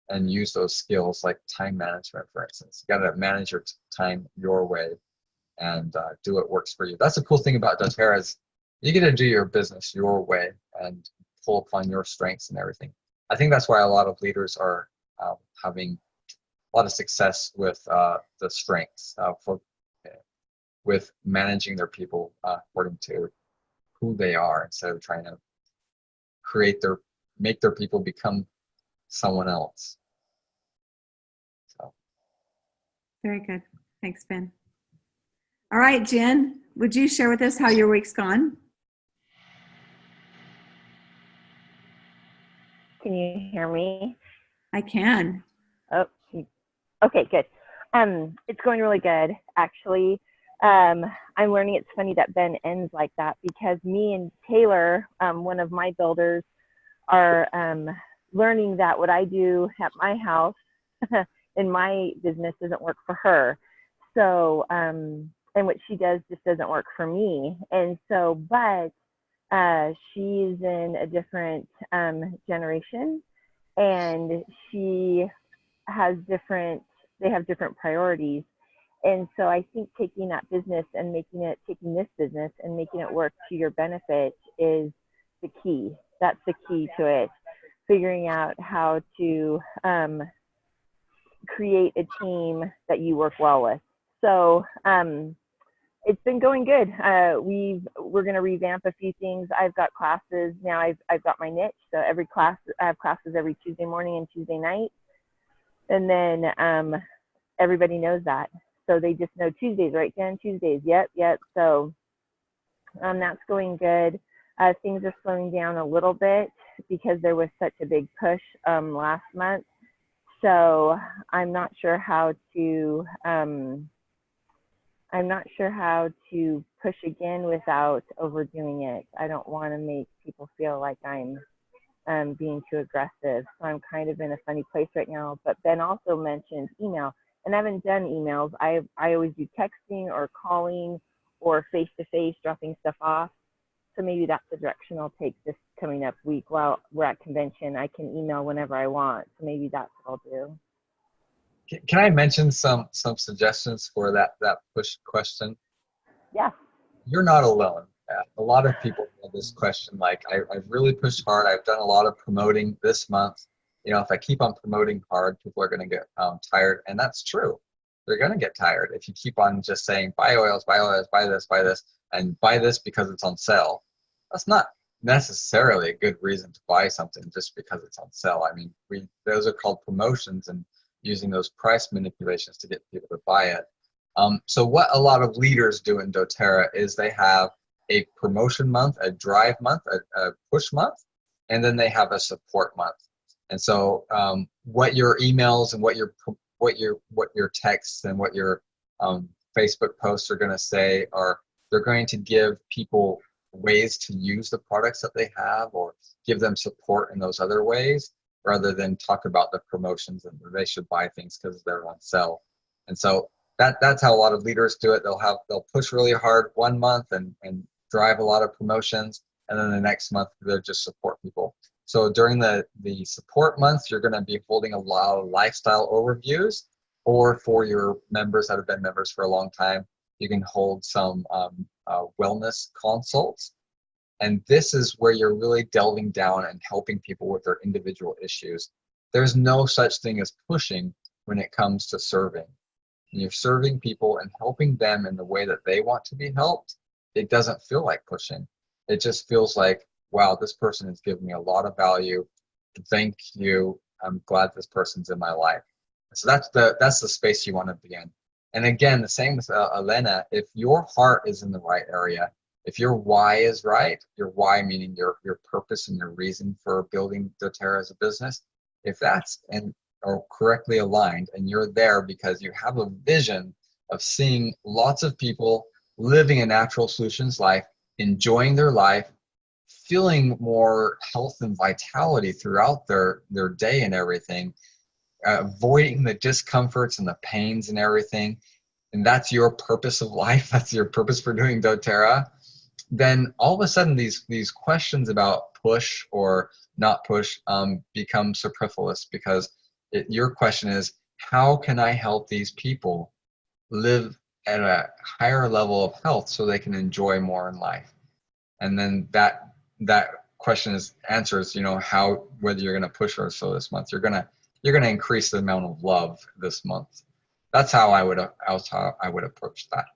Speaker 4: and use those skills, like time management, for instance. You got to manage your time your way and do what works for you. That's the cool thing about doTERRA, is you get to do your business your way and pull upon your strengths and everything. I think that's why a lot of leaders are having a lot of success with the strengths with managing their people according to who they are instead of trying to make their people become someone else. So.
Speaker 1: Very good. Thanks, Ben. All right, Jen, would you share with us how your week's gone?
Speaker 5: Can you hear me?
Speaker 1: I can.
Speaker 5: Oh, okay, good. It's going really good, actually. I'm learning it's funny that Ben ends like that because me and Taylor, one of my builders, are learning that what I do at my house in my business doesn't work for her. So, and what she does just doesn't work for me. And so, but she's in a different generation, and they have different priorities. And so I think taking that business and taking this business and making it work to your benefit is the key. That's the key to it. Figuring out how to create a team that you work well with. So it's been going good. We're going to revamp a few things. I've got classes now. I've got my niche. So I have classes every Tuesday morning and Tuesday night. And then everybody knows that. So they just know Tuesdays, right, Jen? Tuesdays, yep. So that's going good. Things are slowing down a little bit because there was such a big push last month. So I'm not sure how to push again without overdoing it. I don't want to make people feel like I'm being too aggressive. So I'm kind of in a funny place right now. But Ben also mentioned email. And I haven't done emails. I always do texting or calling or face-to-face, dropping stuff off. So maybe that's the direction I'll take this coming up week while we're at convention. I can email whenever I want. So maybe that's what I'll do.
Speaker 4: Can I mention some suggestions for that push question?
Speaker 5: Yeah.
Speaker 4: You're not alone. A lot of people have this question. Like, I've really pushed hard. I've done a lot of promoting this month. You know, if I keep on promoting hard, people are going to get tired. And that's true. They're going to get tired if you keep on just saying, buy oils, buy this, and buy this because it's on sale. That's not necessarily a good reason to buy something just because it's on sale. I mean, those are called promotions and using those price manipulations to get people to buy it. So what a lot of leaders do in doTERRA is they have a promotion month, a drive month, a push month, and then they have a support month. And so what your emails and what your texts and what your Facebook posts are going to say are they're going to give people ways to use the products that they have or give them support in those other ways rather than talk about the promotions and they should buy things because they're on sale. And so that's how a lot of leaders do it. They'll push really hard one month and drive a lot of promotions, and then the next month they'll just support people. So during the support months, you're going to be holding a lot of lifestyle overviews, or for your members that have been members for a long time, you can hold some wellness consults. And this is where you're really delving down and helping people with their individual issues. There's no such thing as pushing when it comes to serving. When you're serving people and helping them in the way that they want to be helped, it doesn't feel like pushing. It just feels like, wow, this person has given me a lot of value. Thank you. I'm glad this person's in my life. So that's the space you want to be in. And again, the same with Elena. If your heart is in the right area, if your why is right, your why meaning your purpose and your reason for building doTERRA as a business, if that's or correctly aligned and you're there because you have a vision of seeing lots of people living a natural solutions life, enjoying their life, feeling more health and vitality throughout their day and everything, avoiding the discomforts and the pains and everything, and that's your purpose of life, that's your purpose for doing doTERRA, then all of a sudden these questions about push or not push become superfluous, because your question is, how can I help these people live at a higher level of health so they can enjoy more in life? And then that question answers, whether you're going to push or so this month. You're going to you're going to increase the amount of love this month. That's how I would approach that.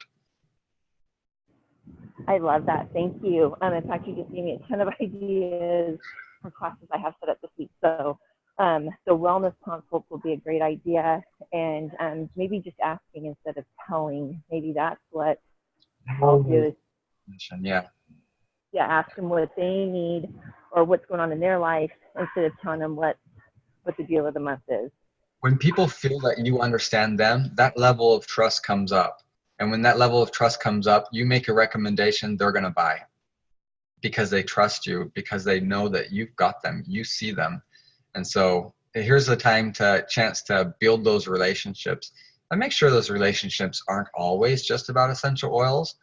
Speaker 5: I love that. Thank you. In fact, you just gave me a ton of ideas for classes I have set up this week. So, so wellness consults will be a great idea, and maybe just asking instead of telling. Maybe that's what I'll do.
Speaker 4: Yeah.
Speaker 5: Yeah, ask them what they need or what's going on in their life instead of telling them what the deal of the month is.
Speaker 4: When people feel that you understand them, that level of trust comes up. And when that level of trust comes up, you make a recommendation, they're going to buy because they trust you, because they know that you've got them, you see them. And so here's the chance to build those relationships and make sure those relationships aren't always just about essential oils.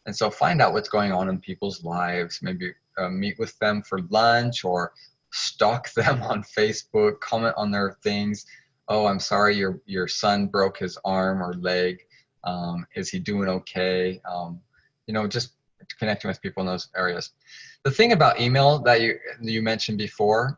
Speaker 4: And so find out what's going on in people's lives, maybe meet with them for lunch or stalk them on Facebook, comment on their things. Oh, I'm sorry your son broke his arm or leg. Is he doing okay? Just connecting with people in those areas. The thing about email that you mentioned before,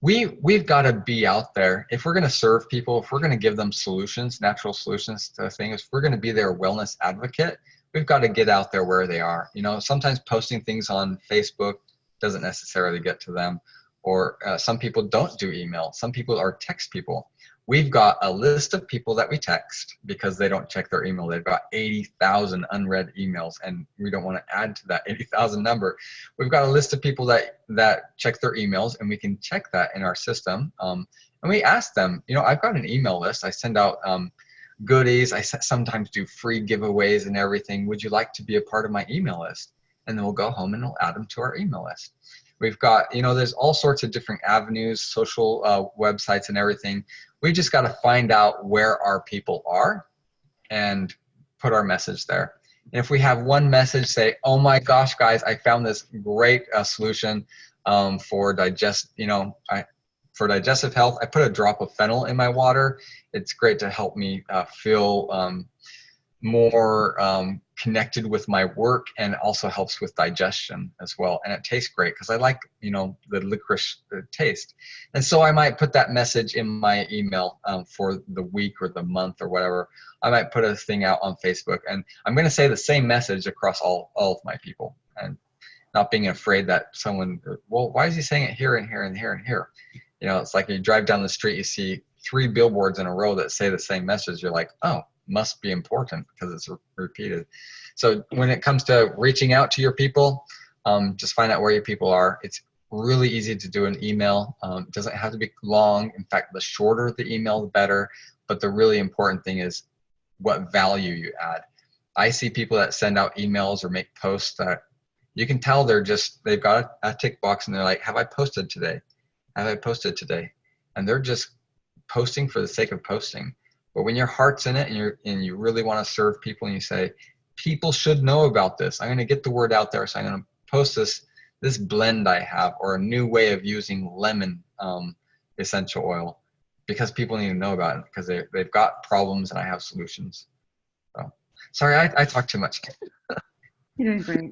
Speaker 4: we've got to be out there. If we're going to serve people, if we're going to give them solutions, natural solutions to things, if we're going to be their wellness advocate, we've got to get out there where they are. Sometimes posting things on Facebook doesn't necessarily get to them, or some people don't do email. Some people are text people. We've got a list of people that we text because they don't check their email. They've got 80,000 unread emails, and we don't want to add to that 80,000 number. We've got a list of people that check their emails, and we can check that in our system. And we ask them, I've got an email list. I send out goodies. I sometimes do free giveaways and everything. Would you like to be a part of my email list? And then we'll go home and we'll add them to our email list. We've got, there's all sorts of different avenues, social websites and everything. We just got to find out where our people are and put our message there. And if we have one message, say, oh my gosh, guys, I found this great solution for digestive health. I put a drop of fennel in my water. It's great to help me feel more connected with my work, and also helps with digestion as well. And it tastes great because I like, the licorice taste. And so I might put that message in my email for the week or the month or whatever. I might put a thing out on Facebook, and I'm going to say the same message across all of my people, and not being afraid that someone, well, why is he saying it here and here and here and here? It's like you drive down the street, you see 3 billboards in a row that say the same message. You're like, oh, must be important because it's repeated. So when it comes to reaching out to your people, just find out where your people are. It's really easy to do an email. It doesn't have to be long. In fact, the shorter the email, the better. But the really important thing is what value you add. I see people that send out emails or make posts that you can tell they've got a tick box and they're like, have I posted today? Have I posted today? And they're just posting for the sake of posting. But when your heart's in it and you really want to serve people, and you say, people should know about this. I'm going to get the word out there. So I'm going to post this blend I have, or a new way of using lemon essential oil, because people need to know about it, because they've got problems and I have solutions. So sorry, I talk too much.
Speaker 1: You're doing great.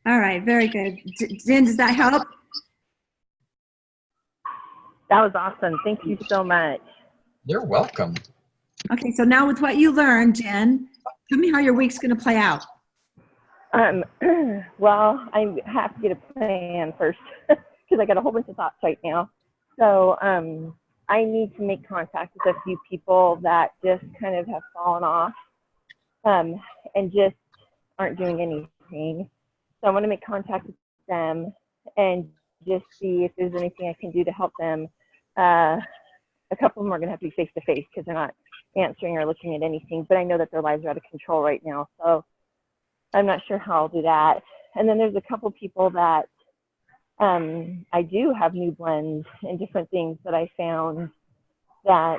Speaker 1: All right, very good. Jen, does that help?
Speaker 5: That was awesome. Thank you so much.
Speaker 4: You're welcome.
Speaker 1: Okay, so now with what you learned, Jen, tell me how your week's going to play out.
Speaker 5: Well, I have to get a plan first because I got a whole bunch of thoughts right now. So I need to make contact with a few people that just kind of have fallen off and just aren't doing anything. So I want to make contact with them and just see if there's anything I can do to help them. A couple of them are going to have to be face-to-face because they're not answering or looking at anything, but I know that their lives are out of control right now, so I'm not sure how I'll do that. And then there's a couple people that I do have new blends and different things that I found that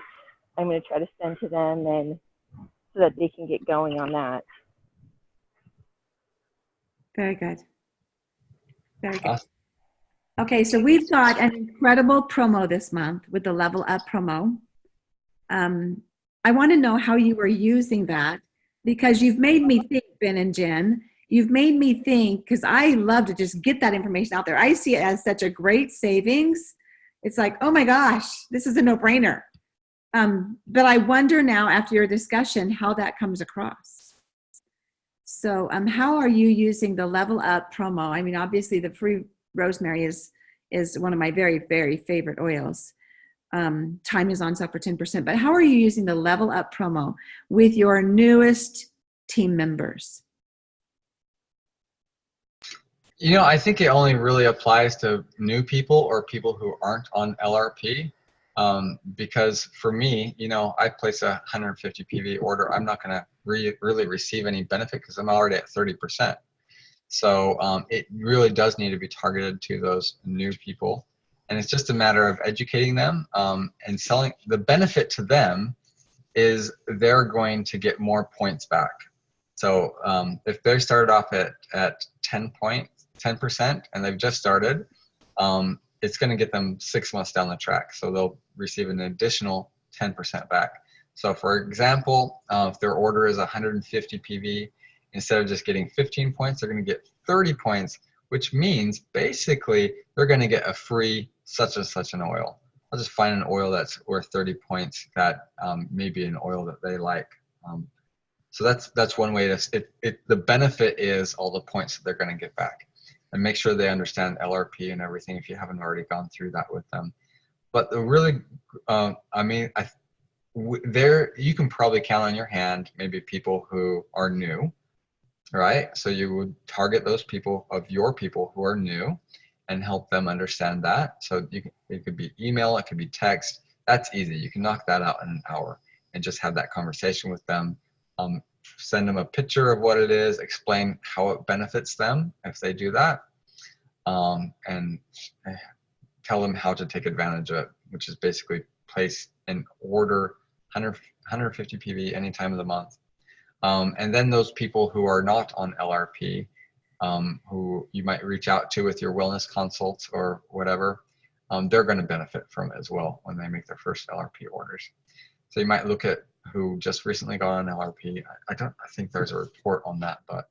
Speaker 5: I'm going to try to send to them, and so that they can get going on that.
Speaker 1: Very good. Very good.
Speaker 4: Awesome.
Speaker 1: Okay, so we've got an incredible promo this month with the Level Up promo. I want to know how you are using that, because you've made me think, Ben and Jen. You've made me think, because I love to just get that information out there. I see it as such a great savings. It's like, oh my gosh, this is a no-brainer. But I wonder now, after your discussion, how that comes across. So how are you using the Level Up promo? I mean, obviously the free rosemary is one of my very, very favorite oils. Time is on sale for 10%. But how are you using the Level Up promo with your newest team members?
Speaker 4: You know, I think it only really applies to new people or people who aren't on LRP. Because for me, you know, I place a 150 PV order. I'm not going to really receive any benefit because I'm already at 30%. So it really does need to be targeted to those new people. And it's just a matter of educating them and selling. The benefit to them is they're going to get more points back. So if they started off at 10% and they've just started, it's going to get them 6 months down the track. So they'll receive an additional 10% back. So for example, if their order is 150 PV, instead of just getting 15 points, they're going to get 30 points, which means basically they're going to get a free such and such an oil. I'll just find an oil that's worth 30 points that may be an oil that they like. So that's one way to, the benefit is all the points that they're going to get back. And make sure they understand LRP and everything if you haven't already gone through that with them. But the really, I mean, there you can probably count on your hand maybe people who are new, right? So you would target those people of your people who are new and help them understand that. So it could be email, it could be text. That's easy. You can knock that out in an hour and just have that conversation with them. Send them a picture of what it is, explain how it benefits them if they do that, and tell them how to take advantage of it, which is basically place an order 150 PV any time of the month. And then those people who are not on LRP, who you might reach out to with your wellness consults or whatever, they're going to benefit from it as well when they make their first LRP orders. So you might look at who just recently got on LRP. I think there's a report on that, but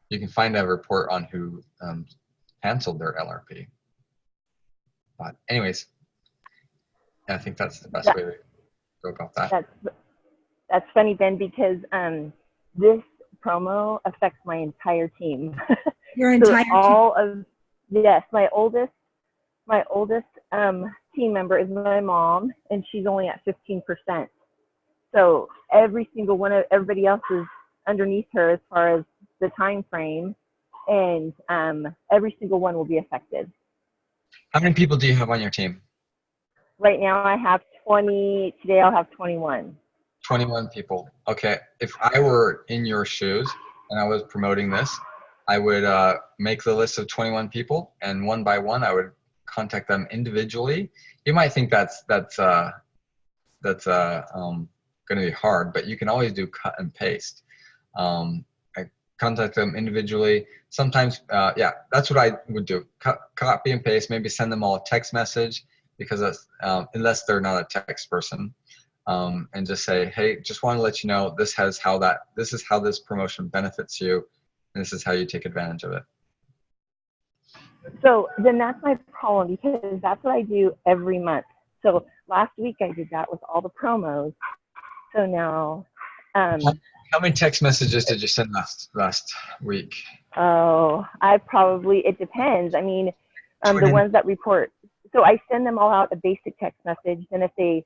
Speaker 4: you can find a report on who canceled their LRP. But anyways, I think that's the best way to go about that.
Speaker 5: That's funny, Ben, because this promo affects my entire team.
Speaker 1: Your entire
Speaker 5: team? Yes, my oldest team member is my mom, and she's only at 15%. So every single one of everybody else is underneath her as far as the time frame, and every single one will be affected.
Speaker 4: How many people do you have on your team?
Speaker 5: Right now I have 20. Today I'll have 21.
Speaker 4: 21 people. Okay. If I were in your shoes and I was promoting this, I would make the list of 21 people, and one by one I would contact them individually. You might think that's going to be hard, but you can always do cut and paste. I contact them individually. Sometimes, yeah, that's what I would do. Copy and paste, maybe send them all a text message, because that's, unless they're not a text person, and just say, hey, just want to let you know this is how this promotion benefits you, and this is how you take advantage of it.
Speaker 5: So then that's my problem, because that's what I do every month. So last week I did that with all the promos. So now,
Speaker 4: how many text messages did you send last week?
Speaker 5: Oh, it depends. I mean, the ones that report. So I send them all out a basic text message. And if they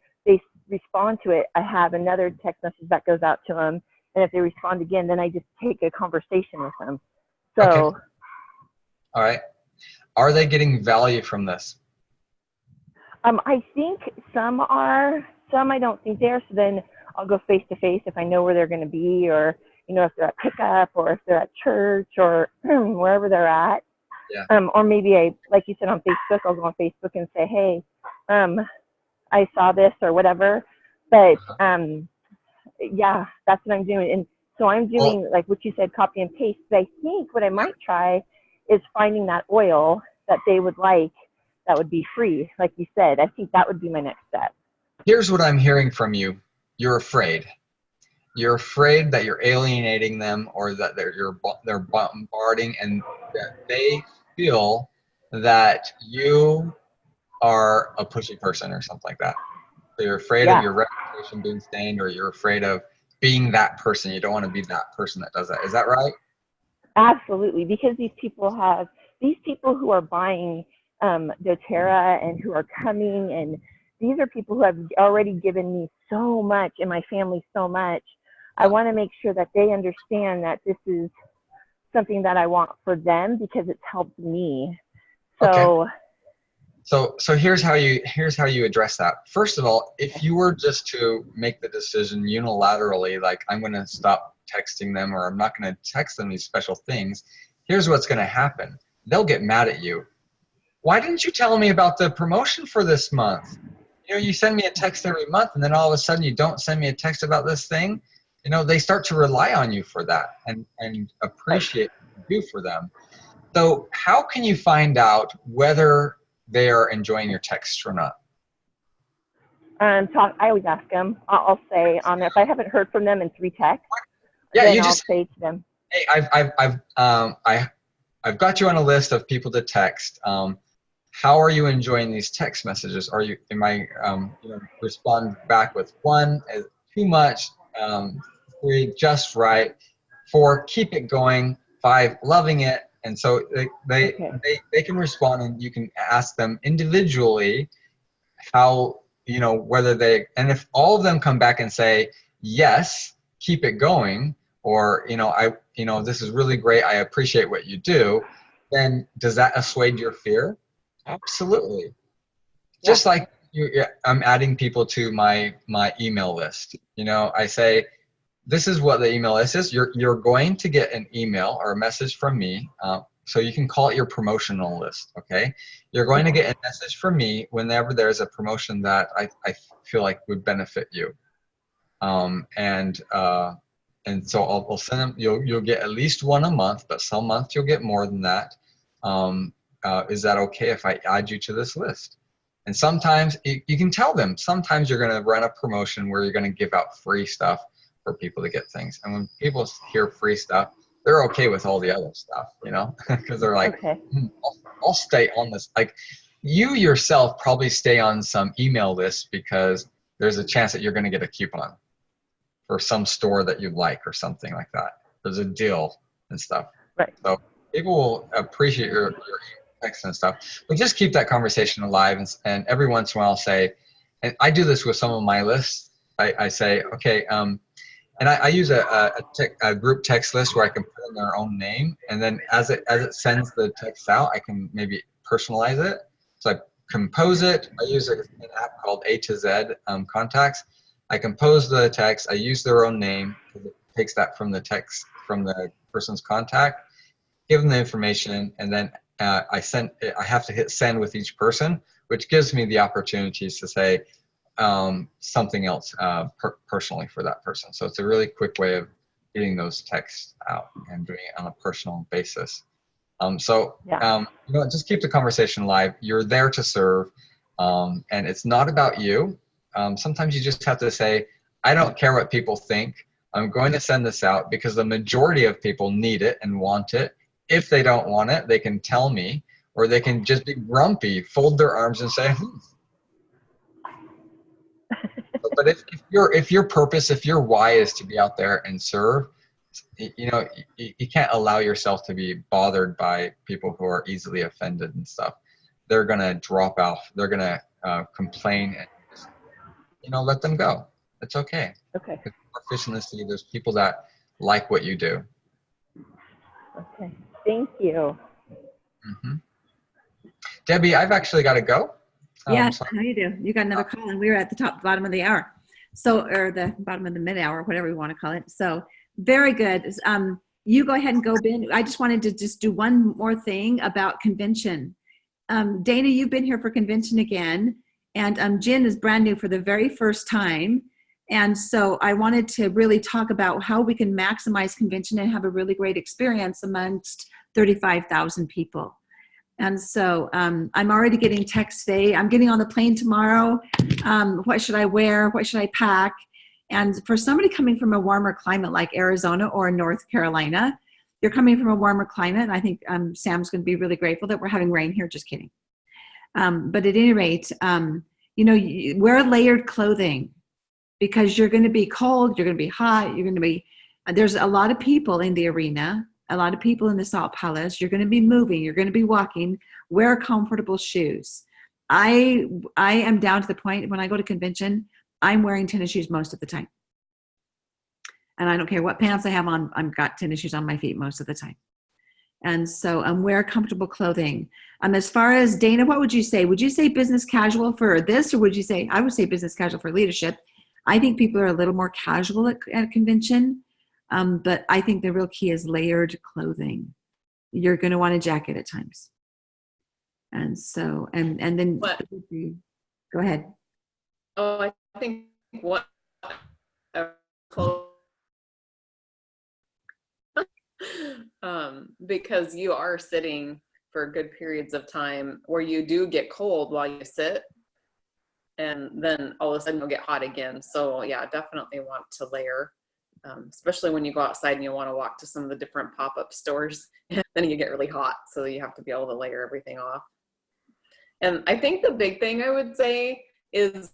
Speaker 5: respond to it, I have another text message that goes out to them. And if they respond again, then I just take a conversation with them. So.
Speaker 4: Okay. All right. Are they getting value from this?
Speaker 5: I think some are, some I don't think they are. So then I'll go face to face if I know where they're going to be, or, you know, if they're at pickup, or if they're at church, or wherever they're at.
Speaker 4: Yeah.
Speaker 5: Or maybe like you said on Facebook, I'll go on Facebook and say, hey, I saw this or whatever. But yeah, that's what I'm doing. And so I'm doing like what you said, copy and paste. But I think what I might try is finding that oil that they would like that would be free. Like you said, I think that would be my next step.
Speaker 4: Here's what I'm hearing from you. You're afraid. You're afraid that you're alienating them, or that they're bombarding, and that they feel that you are a pushy person or something like that. So you're afraid
Speaker 5: Yeah.
Speaker 4: of your reputation being stained, or you're afraid of being that person. You don't want to be that person that does that. Is that right?
Speaker 5: Absolutely, because these people who are buying doTERRA and who are coming, and these are people who have already given me so much and my family so much. I want to make sure that they understand that this is something that I want for them because it's helped me. So,
Speaker 4: Okay. So here's how you address that. First of all, if you were just to make the decision unilaterally, like I'm going to stop texting them or I'm not going to text them these special things, here's what's going to happen. They'll get mad at you. Why didn't you tell me about the promotion for this month? You know, you send me a text every month and then all of a sudden you don't send me a text about this thing. You know, they start to rely on you for that and appreciate what you do for them. So how can you find out whether they are enjoying your text or not?
Speaker 5: I always ask them. I'll say if I haven't heard from them in 3 texts,
Speaker 4: Yeah,
Speaker 5: then
Speaker 4: you
Speaker 5: I'll
Speaker 4: just
Speaker 5: say to them,
Speaker 4: hey, I've got you on a list of people to text. How are you enjoying these text messages? Am I respond back with 1, too much, 3, just right, 4, keep it going, 5, loving it. And so they can respond, and you can ask them individually how, whether and if all of them come back and say, yes, keep it going, or, this is really great, I appreciate what you do, then does that assuage your fear? Absolutely.
Speaker 5: Yeah.
Speaker 4: Just like I'm adding people to my email list. I say, this is what the email list is. You're going to get an email or a message from me. So you can call it your promotional list, okay? You're going to get a message from me whenever there's a promotion that I feel like would benefit you. And so I'll send them. You'll get at least 1 a month, but some months you'll get more than that. Is that okay if I add you to this list? And sometimes you can tell them, sometimes you're going to run a promotion where you're going to give out free stuff for people to get things. And when people hear free stuff, they're okay with all the other stuff, because they're like,
Speaker 5: okay,
Speaker 4: I'll stay on this. Like, you yourself probably stay on some email lists because there's a chance that you're going to get a coupon for some store that you like or something like that. There's a deal and stuff.
Speaker 5: Right.
Speaker 4: So people will appreciate your text and stuff. But just keep that conversation alive. And every once in a while I'll say, and I do this with some of my lists, I say, okay, and I use a group text list where I can put in their own name, and then as it sends the text out, I can maybe personalize it. So I compose it. I use an app called A to Z Contacts. I compose the text. I use their own name because it takes that from the text from the person's contact. Give them the information, and then I have to hit send with each person, which gives me the opportunities to say something else personally for that person. So it's a really quick way of getting those texts out and doing it on a personal basis. Just keep the conversation alive. You're there to serve, and it's not about you. Sometimes you just have to say, I don't care what people think. I'm going to send this out because the majority of people need it and want it. If they don't want it, they can tell me, or they can just be grumpy, fold their arms and say, But if your purpose, if your why is to be out there and serve, you can't allow yourself to be bothered by people who are easily offended and stuff. They're going to drop off. They're going to complain and just, let them go. It's okay.
Speaker 5: Okay.
Speaker 4: Efficiency, there's people that like what you do.
Speaker 5: Okay. Thank you.
Speaker 4: Mm-hmm. Debbie, I've actually got to go.
Speaker 1: Yeah, how you do? You got another call, and we were at the bottom of the hour, or the bottom of the mid-hour, whatever you want to call it. So very good. You go ahead and go, Ben. I just wanted to just do one more thing about convention. Dana, you've been here for convention again, and Jen is brand new for the very first time. And so I wanted to really talk about how we can maximize convention and have a really great experience amongst 35,000 people. And so I'm already getting texts today. I'm getting on the plane tomorrow. What should I wear? What should I pack? And for somebody coming from a warmer climate like Arizona or North Carolina, you're coming from a warmer climate. And I think Sam's going to be really grateful that we're having rain here. Just kidding. But at any rate, wear layered clothing because you're going to be cold, you're going to be hot, you're going to be, there's a lot of people in the arena, a lot of people in the Salt Palace. You're going to be moving, you're going to be walking. Wear comfortable shoes. I am down to the point when I go to convention, I'm wearing tennis shoes most of the time. And I don't care what pants I have on, I've got tennis shoes on my feet most of the time. And so wear comfortable clothing. As far as Dana, what would you say? Would you say business casual for this, or would you say, I would say business casual for leadership. I think people are a little more casual at a convention, but I think the real key is layered clothing. You're going to want a jacket at times. And so, and then
Speaker 2: What?
Speaker 1: Go ahead.
Speaker 2: Oh, I think what because you are sitting for good periods of time where you do get cold while you sit, and then all of a sudden you'll get hot again. So yeah, definitely want to layer, especially when you go outside and you want to walk to some of the different pop-up stores. Then you get really hot, so you have to be able to layer everything off. And I think the big thing I would say is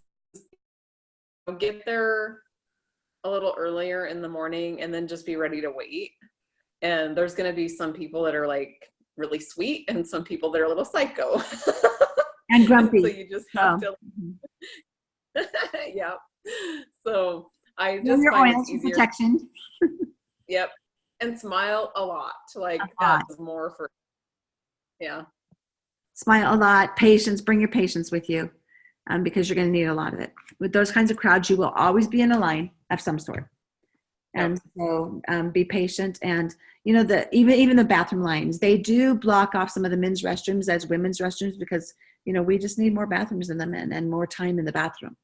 Speaker 2: get there a little earlier in the morning and then just be ready to wait. And there's going to be some people that are like really sweet and some people that are a little psycho.
Speaker 1: And grumpy.
Speaker 2: So you just have to, yeah. So I just
Speaker 1: your
Speaker 2: find
Speaker 1: oils
Speaker 2: it's
Speaker 1: for
Speaker 2: easier.
Speaker 1: protection.
Speaker 2: Yep. And smile a lot. Like
Speaker 1: A lot.
Speaker 2: that's more for, yeah.
Speaker 1: Smile a lot. Patience. Bring your patience with you, because you're going to need a lot of it. With those kinds of crowds, you will always be in a line of some sort. And so be patient. And even the bathroom lines, they do block off some of the men's restrooms as women's restrooms because we just need more bathrooms in the men and more time in the bathroom.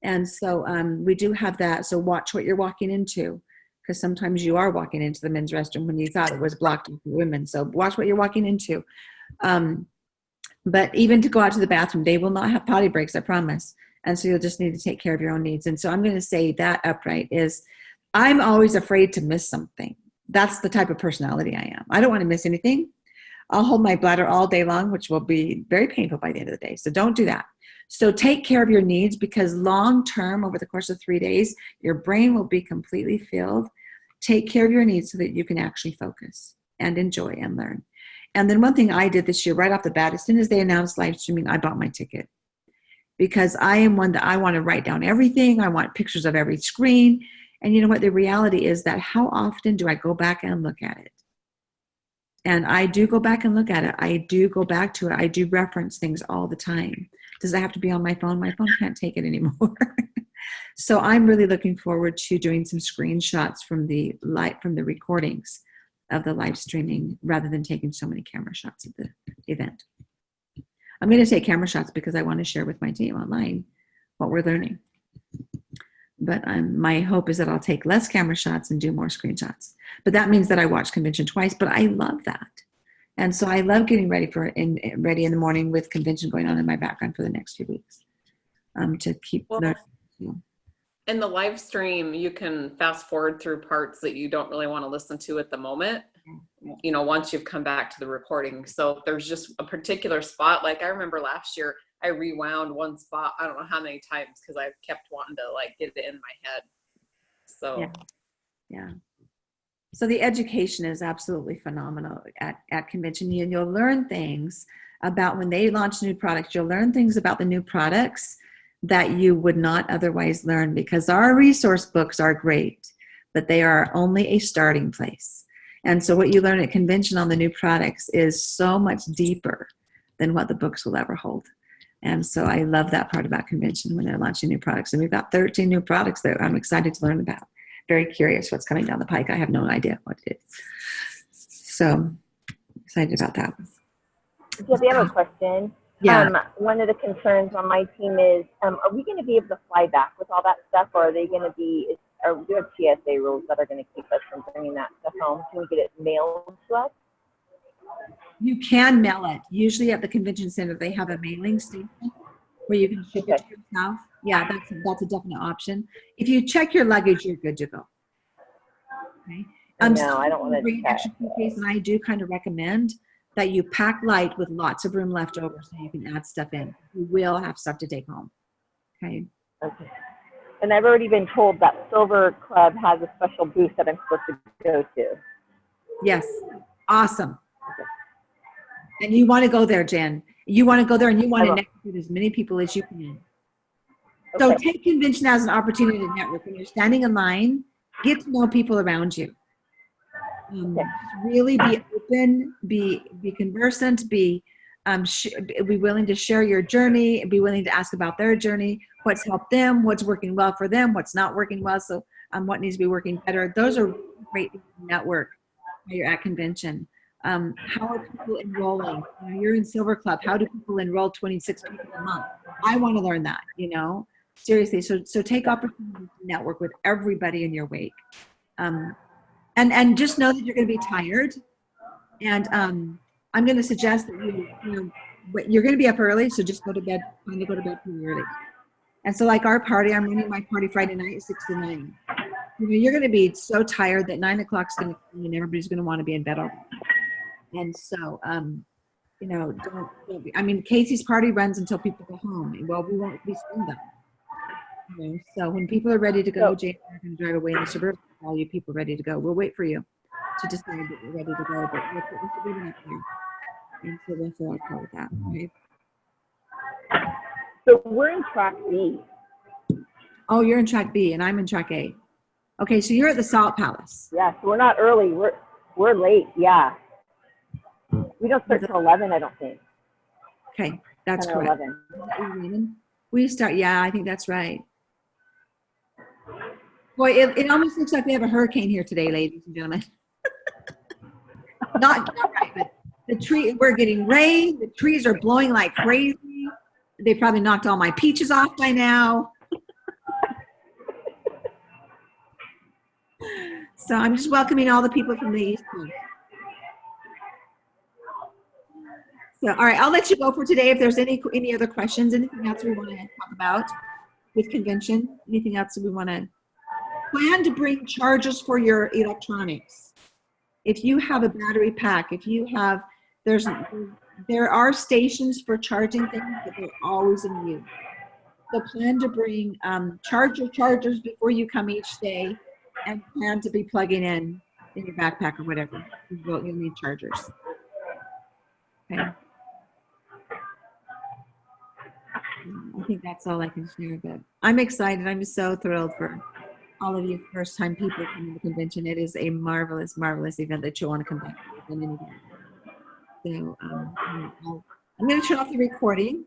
Speaker 1: And so we do have that. So watch what you're walking into, because sometimes you are walking into the men's restroom when you thought it was blocked for women. So watch what you're walking into. But even to go out to the bathroom, they will not have potty breaks, I promise. And so you'll just need to take care of your own needs. And so I'm going to say that upright is, I'm always afraid to miss something. That's the type of personality I am. I don't want to miss anything. I'll hold my bladder all day long, which will be very painful by the end of the day. So don't do that. So take care of your needs, because long term, over the course of 3 days, your brain will be completely filled. Take care of your needs so that you can actually focus and enjoy and learn. And then one thing I did this year right off the bat, as soon as they announced live streaming, I bought my ticket, because I am one that I want to write down everything. I want pictures of every screen. And you know what? The reality is that how often do I go back and look at it? And I do go back and look at it. I do go back to it. I do reference things all the time. Does it have to be on my phone? My phone can't take it anymore. So I'm really looking forward to doing some screenshots from the recordings of the live streaming rather than taking so many camera shots of the event. I'm going to take camera shots because I want to share with my team online what we're learning. But my hope is that I'll take less camera shots and do more screenshots. But that means that I watch convention twice, but I love that. And so I love getting ready ready in the morning with convention going on in my background for the next few weeks to keep learning.
Speaker 2: In the live stream, you can fast forward through parts that you don't really want to listen to at the moment, once you've come back to the recording. So if there's just a particular spot, like I remember last year, I rewound one spot, I don't know how many times, because I kept wanting to get it in my head. So
Speaker 1: yeah. So the education is absolutely phenomenal at convention. And you'll learn things about when they launch new products. You'll learn things about the new products that you would not otherwise learn, because our resource books are great, but they are only a starting place. And so what you learn at convention on the new products is so much deeper than what the books will ever hold. And so I love that part about convention when they're launching new products. And we've got 13 new products that I'm excited to learn about. Very curious what's coming down the pike. I have no idea what it is. So excited about that.
Speaker 5: Yeah, we have a question.
Speaker 1: Yeah.
Speaker 5: One of the concerns on my team is, are we going to be able to fly back with all that stuff, or are they going to be, or do you have TSA rules that are going to keep us from bringing that stuff home? Can we get it mailed to us?
Speaker 1: You can mail it. Usually at the convention center, they have a mailing station where you can ship it to yourself. Yeah, that's a definite option. If you check your luggage, you're good to go. Okay.
Speaker 5: No, I don't want to
Speaker 1: bring an extra suitcase, and I do kind of recommend that you pack light with lots of room left over so you can add stuff in. You will have stuff to take home. Okay.
Speaker 5: Okay. And I've already been told that Silver Club has a special booth that I'm supposed to go to.
Speaker 1: Yes. Awesome. And you want to go there, Jen. You want to go there and you want
Speaker 5: I
Speaker 1: to
Speaker 5: will.
Speaker 1: network with as many people as you can. So
Speaker 5: Okay.
Speaker 1: take convention as an opportunity to network. When you're standing in line, get to know people around you.
Speaker 5: Okay.
Speaker 1: Really be open, be conversant, be willing to share your journey, be willing to ask about their journey, what's helped them, what's working well for them, what's not working well, so what needs to be working better. Those are great things to network while you're at convention. How are people enrolling? You know, you're in Silver Club. How do people enroll 26 people a month? I want to learn that, you know, seriously. So take opportunity to network with everybody in your wake. And just know that you're going to be tired. And I'm going to suggest that you're going to be up early, so just go to bed, trying to go to bed pretty early. And so like our party, I'm running my party Friday night at 6 to 9. You know, you're going to be so tired that 9 o'clock is going to come and everybody's going to want to be in bed already. And so, you know, don't be, I mean, Casey's party runs until people go home. Well, we won't be seeing them. You know, so when people are ready to go, Jane, we're going to drive away in the suburban. All you people ready to go. We'll wait for you to decide that you're ready to go. But we'll put the suburban up there. And so we'll fill our car with that. Okay?
Speaker 5: So we're in track B.
Speaker 1: Oh, you're in track B and I'm in track A. Okay, so you're at the Salt Palace.
Speaker 5: Yeah, so we're not early. We're late. Yeah. We don't start till 11, I don't think.
Speaker 1: Okay, that's
Speaker 5: 10 or
Speaker 1: correct.
Speaker 5: 11.
Speaker 1: We start, yeah, I think that's right. Boy, it almost looks like we have a hurricane here today, ladies and gentlemen. not right, but we're getting rain. The trees are blowing like crazy. They probably knocked all my peaches off by now. So I'm just welcoming all the people from the East Coast. So, all right, I'll let you go for today. If there's any other questions, anything else we want to talk about with convention, anything else that we want to plan to bring chargers for your electronics. If you have a battery pack, if you have, there are stations for charging things, but they're always in use. So plan to bring chargers before you come each day, and plan to be plugging in your backpack or whatever. You'll need chargers. Okay. I think that's all I can share, but I'm excited. I'm so thrilled for all of you first-time people coming to the convention. It is a marvelous, marvelous event that you'll want to come back to. So I'm going to turn off the recording.